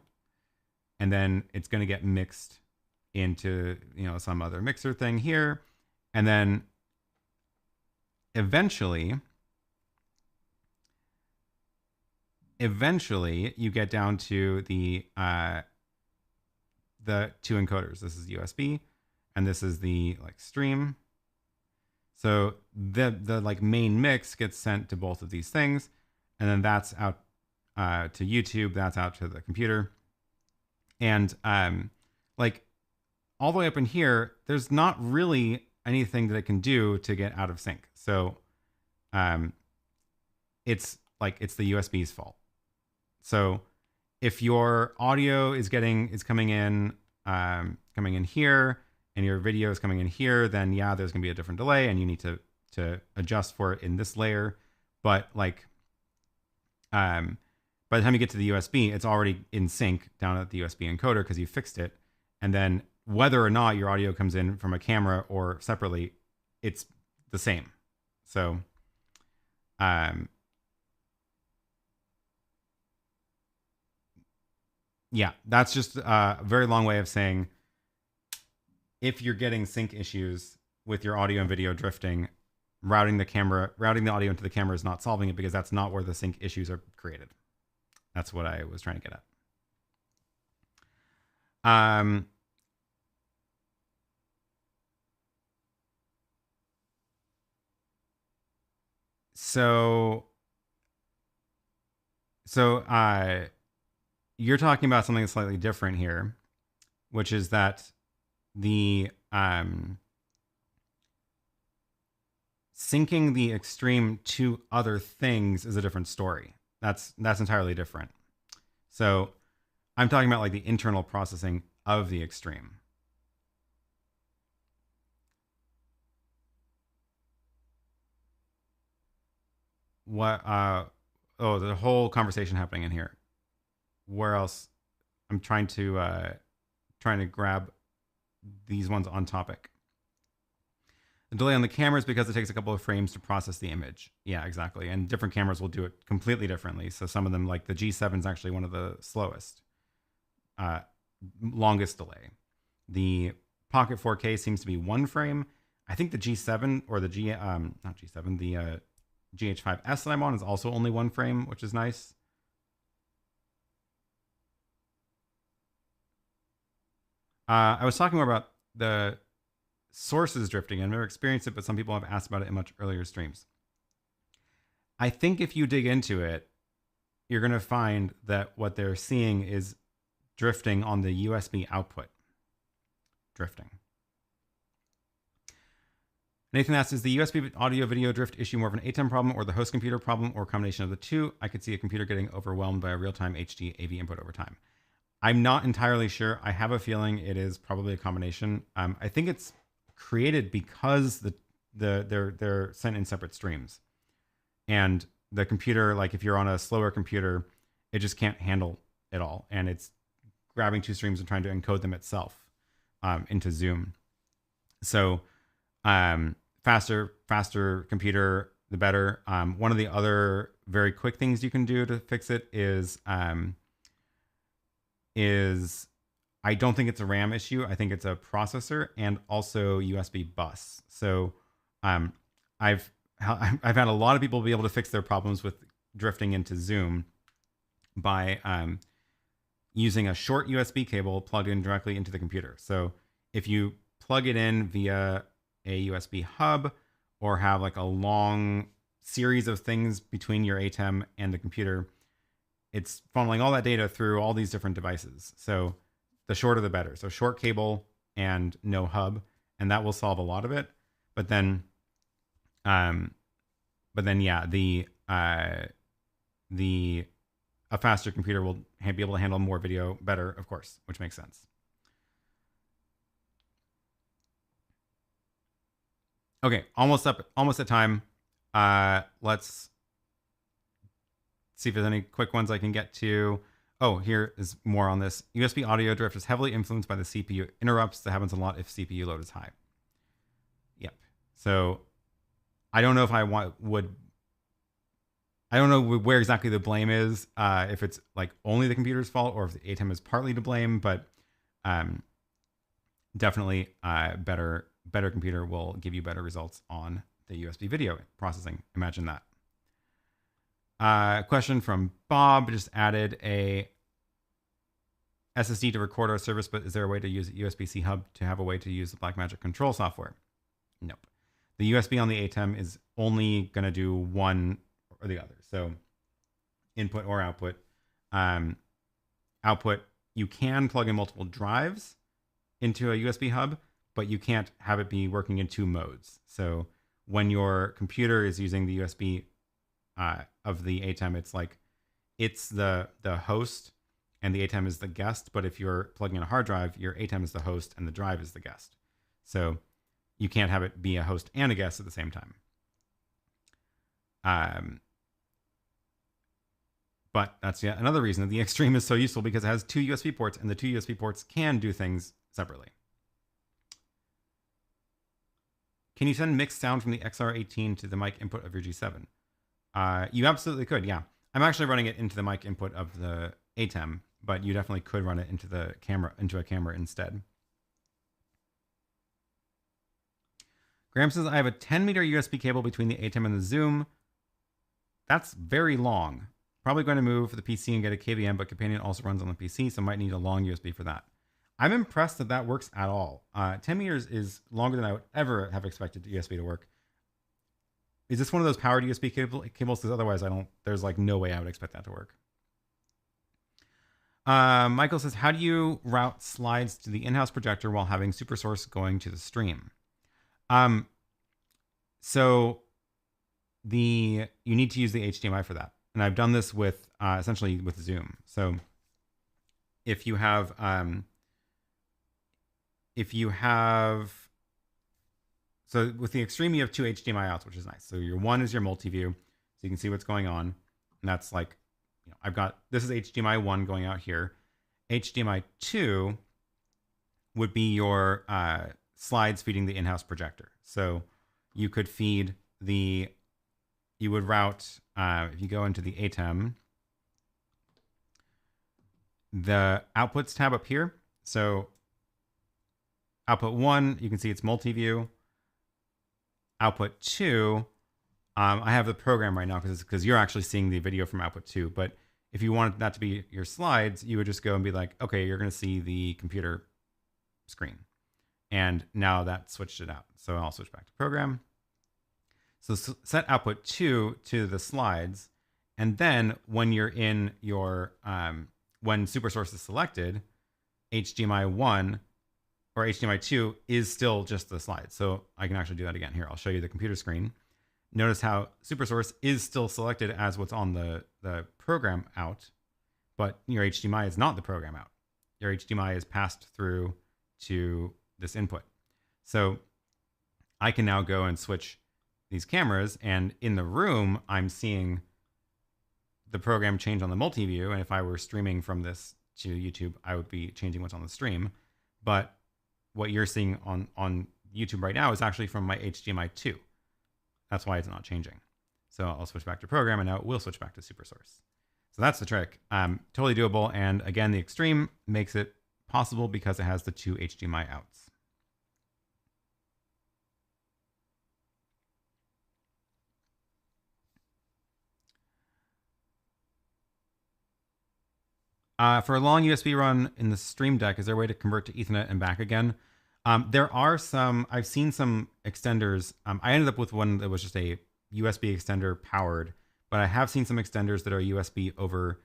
and then it's going to get mixed into, you know, some other mixer thing here. And then eventually you get down to the two encoders. This is USB and this is the like stream. So the like main mix gets sent to both of these things, and then that's out to YouTube, that's out to the computer. And like all the way up in here, there's not really anything that it can do to get out of sync. So it's the USB's fault. So if your audio is coming in here, and your video is coming in here, then yeah, there's gonna be a different delay, and you need to adjust for it in this layer. But like, by the time you get to the USB, it's already in sync down at the USB encoder because you fixed it. And then whether or not your audio comes in from a camera or separately, it's the same. So, yeah, that's just a very long way of saying, if you're getting sync issues with your audio and video drifting, routing the audio into the camera is not solving it, because that's not where the sync issues are created. That's what I was trying to get at. So you're talking about something slightly different here, which is that the syncing the extreme to other things is a different story. That's entirely different. So I'm talking about like the internal processing of the extreme. What oh, the whole conversation happening in here. Where else? I'm trying to grab these ones on topic. The delay on the cameras because it takes a couple of frames to process the image. Yeah, exactly. And different cameras will do it completely differently. So some of them, like the G7 is actually one of the slowest, longest delay. The Pocket 4K seems to be 1 frame. I think the G7 or the not G7, the GH5S that I'm on is also only 1 frame, which is nice. I was talking more about the sources drifting. I've never experienced it, but some people have asked about it in much earlier streams. I think if you dig into it, you're going to find that what they're seeing is drifting on the USB output. Drifting. Nathan asks, is the USB audio video drift issue more of an ATEM problem or the host computer problem or a combination of the two? I could see a computer getting overwhelmed by a real-time HD AV input over time. I'm not entirely sure. I have a feeling it is probably a combination. I think it's created because they're sent in separate streams, and the computer, like if you're on a slower computer, it just can't handle it all, and it's grabbing 2 streams and trying to encode them itself into Zoom. So faster computer, the better. One of the other very quick things you can do to fix it is I don't think it's a RAM issue. I think it's a processor and also USB bus. So I've had a lot of people be able to fix their problems with drifting into Zoom by using a short USB cable plugged in directly into the computer. So if you plug it in via a USB hub or have like a long series of things between your ATEM and the computer, it's funneling all that data through all these different devices. So the shorter the better. So short cable and no hub, and that will solve a lot of it. But then yeah, a faster computer will be able to handle more video better, of course, which makes sense. Okay, almost at time. Let's see if there's any quick ones I can get to. Oh, here is more on this. USB audio drift is heavily influenced by the CPU interrupts. That happens a lot if CPU load is high. Yep. So I don't know if I I don't know where exactly the blame is, if it's like only the computer's fault or if the ATEM is partly to blame, but definitely better computer will give you better results on the USB video processing. Imagine that. Question from Bob, just added a SSD to record our service, but is there a way to use a USB-C hub to have a way to use the Blackmagic control software? Nope. The USB on the ATEM is only going to do one or the other. So input or output. Output, you can plug in multiple drives into a USB hub, but you can't have it be working in two modes. So when your computer is using the USB of the ATEM, it's like it's the host and the ATEM is the guest. But if you're plugging in a hard drive, your ATEM is the host and the drive is the guest. So you can't have it be a host and a guest at the same time. But that's yet another reason that the Extreme is so useful, because it has two USB ports, and the two USB ports can do things separately. Can you send mixed sound from the XR18 to the mic input of your G7? You absolutely could, yeah. I'm actually running it into the mic input of the ATEM, but you definitely could run it into the camera, into a camera instead. Graham says, I have a 10-meter USB cable between the ATEM and the Zoom. That's very long. Probably going to move the PC and get a KVM, but Companion also runs on the PC, so might need a long USB for that. I'm impressed that that works at all. 10 meters is longer than I would ever have expected the USB to work. Is this one of those powered USB cables? Because otherwise there's like no way I would expect that to work. Michael says, how do you route slides to the in-house projector while having SuperSource going to the stream? So you need to use the HDMI for that. And I've done this with essentially with Zoom. So if you have so with the Extreme, you have two HDMI outs, which is nice. So your one is your multi-view, so you can see what's going on. And that's like, this is HDMI 1 going out here. HDMI 2 would be your slides feeding the in-house projector. So you could feed you would route, if you go into the ATEM, the outputs tab up here. So output 1, you can see it's multi-view. Output 2, I have the program right now because you're actually seeing the video from output 2. But if you wanted that to be your slides, you would just go and be like, okay, you're going to see the computer screen. And now that switched it out. So I'll switch back to program. So set output 2 to the slides. And then when you're in your, when SuperSource is selected, HDMI 1 or HDMI 2 is still just the slides. So I can actually do that again. Here, I'll show you the computer screen. Notice how SuperSource is still selected as what's on the program out, but your HDMI is not the program out. Your HDMI is passed through to this input. So I can now go and switch these cameras, and in the room, I'm seeing the program change on the multi-view. And if I were streaming from this to YouTube, I would be changing what's on the stream. But what you're seeing on YouTube right now is actually from my HDMI 2. That's why it's not changing. So I'll switch back to program, and now it will switch back to SuperSource. So that's the trick. Totally doable. And again, the Extreme makes it possible because it has the two HDMI outs. For a long USB run in the Stream Deck, is there a way to convert to Ethernet and back again? There are some, I've seen some extenders. I ended up with one that was just a USB extender powered, but I have seen some extenders that are USB over,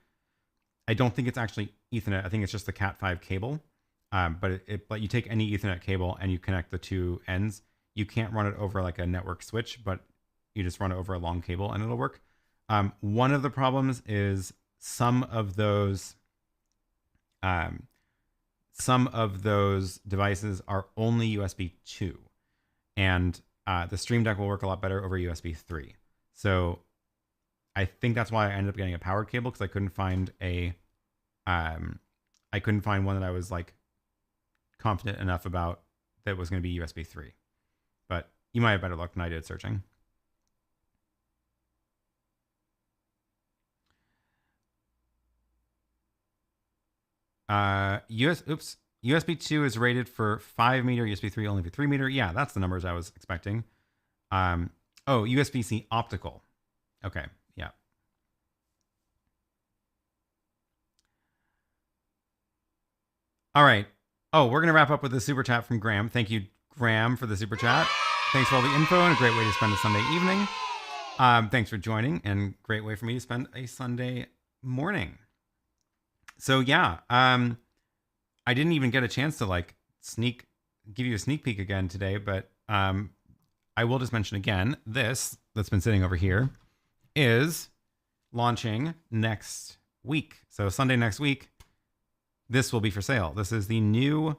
I don't think it's actually Ethernet. I think it's just the Cat5 cable. But you take any Ethernet cable and you connect the two ends. You can't run it over like a network switch, but you just run it over a long cable and it'll work. One of the problems is some of those devices are only USB 2, and the Stream Deck will work a lot better over USB 3. So I think that's why I ended up getting a powered cable, because I couldn't find one that I was like confident enough about that was going to be USB 3. But you might have better luck than I did searching. USB 2 is rated for 5 meter, USB 3 only for 3 meter. Yeah, that's the numbers I was expecting. Oh, USB-C optical. Okay, yeah. All right. Oh, we're going to wrap up with a super chat from Graham. Thank you, Graham, for the super chat. Thanks for all the info and a great way to spend a Sunday evening. Thanks for joining, and great way for me to spend a Sunday morning. So yeah, I didn't even get a chance to like give you a sneak peek again today, but I will just mention again, this that's been sitting over here is launching next week. So Sunday next week, this will be for sale. This is the new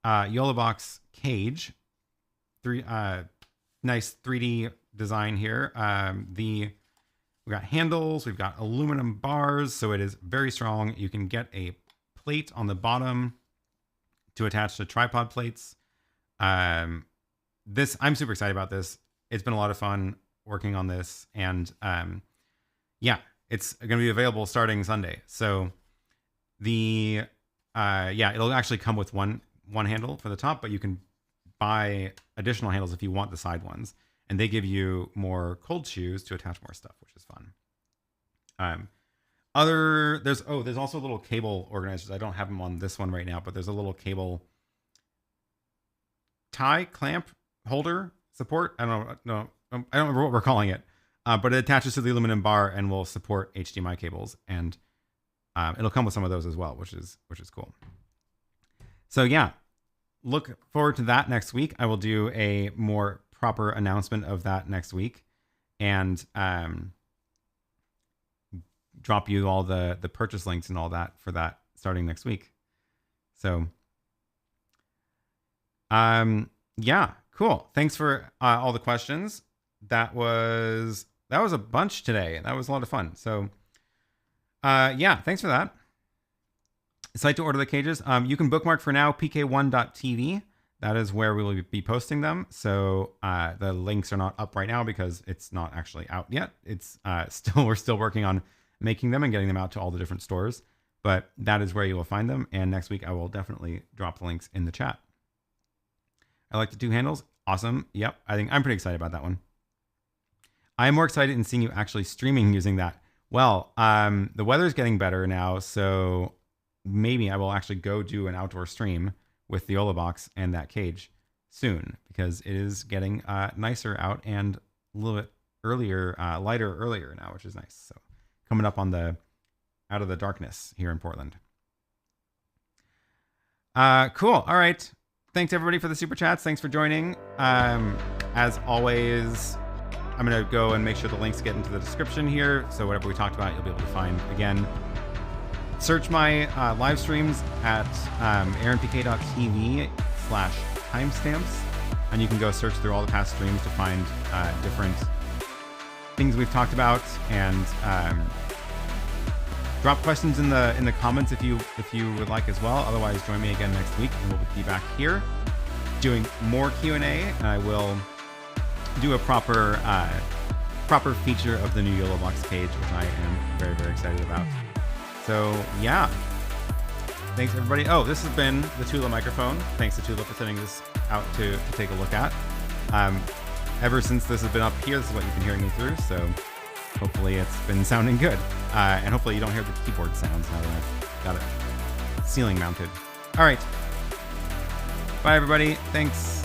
YoloBox cage. Nice 3D design here. We've got handles, we've got aluminum bars, so it is very strong. You can get a plate on the bottom to attach to tripod plates. I'm super excited about this. It's been a lot of fun working on this, and yeah, it's going to be available starting Sunday. So it'll actually come with one handle for the top, but you can buy additional handles if you want the side ones, and they give you more cold shoes to attach more stuff, which is fun. There's also little cable organizers. I don't have them on this one right now, but there's a little cable tie clamp holder support. I don't remember what we're calling it, but it attaches to the aluminum bar and will support HDMI cables, and it'll come with some of those as well, which is cool. So yeah, look forward to that next week. I will do a more proper announcement of that next week, and drop you all the purchase links and all that for that starting next week. So yeah, cool. Thanks for all the questions. That was a bunch today. That was a lot of fun. So yeah, thanks for that. Site to order the cages. You can bookmark for now PK1.tv. That is where we will be posting them. So the links are not up right now because it's not actually out yet. It's we're still working on making them and getting them out to all the different stores. But that is where you will find them. And next week I will definitely drop the links in the chat. I like the two handles. Awesome. Yep. I'm pretty excited about that one. I'm more excited in seeing you actually streaming using that. Well, the weather's getting better now, so maybe I will actually go do an outdoor stream with the YoloBox and that cage soon, because it is getting nicer out and a little bit earlier, lighter earlier now, which is nice. So coming up on out of the darkness here in Portland. Cool. All right. Thanks everybody for the super chats. Thanks for joining. As always, I'm going to go and make sure the links get into the description here. So whatever we talked about, you'll be able to find again. Search my live streams at aaronpk.tv/timestamps. And you can go search through all the past streams to find different things we've talked about, and drop questions in the comments if you would like as well. Otherwise, join me again next week, and we'll be back here doing more Q&A. And I will do a proper feature of the new YoloBox cage, which I am very, very excited about. So yeah, thanks everybody. Oh, this has been the Tula microphone. Thanks to Tula for sending this out to take a look at. Ever since this has been up here, this is what you've been hearing me through. So hopefully it's been sounding good. And hopefully you don't hear the keyboard sounds now that I've got it ceiling mounted. All right. Bye everybody. Thanks.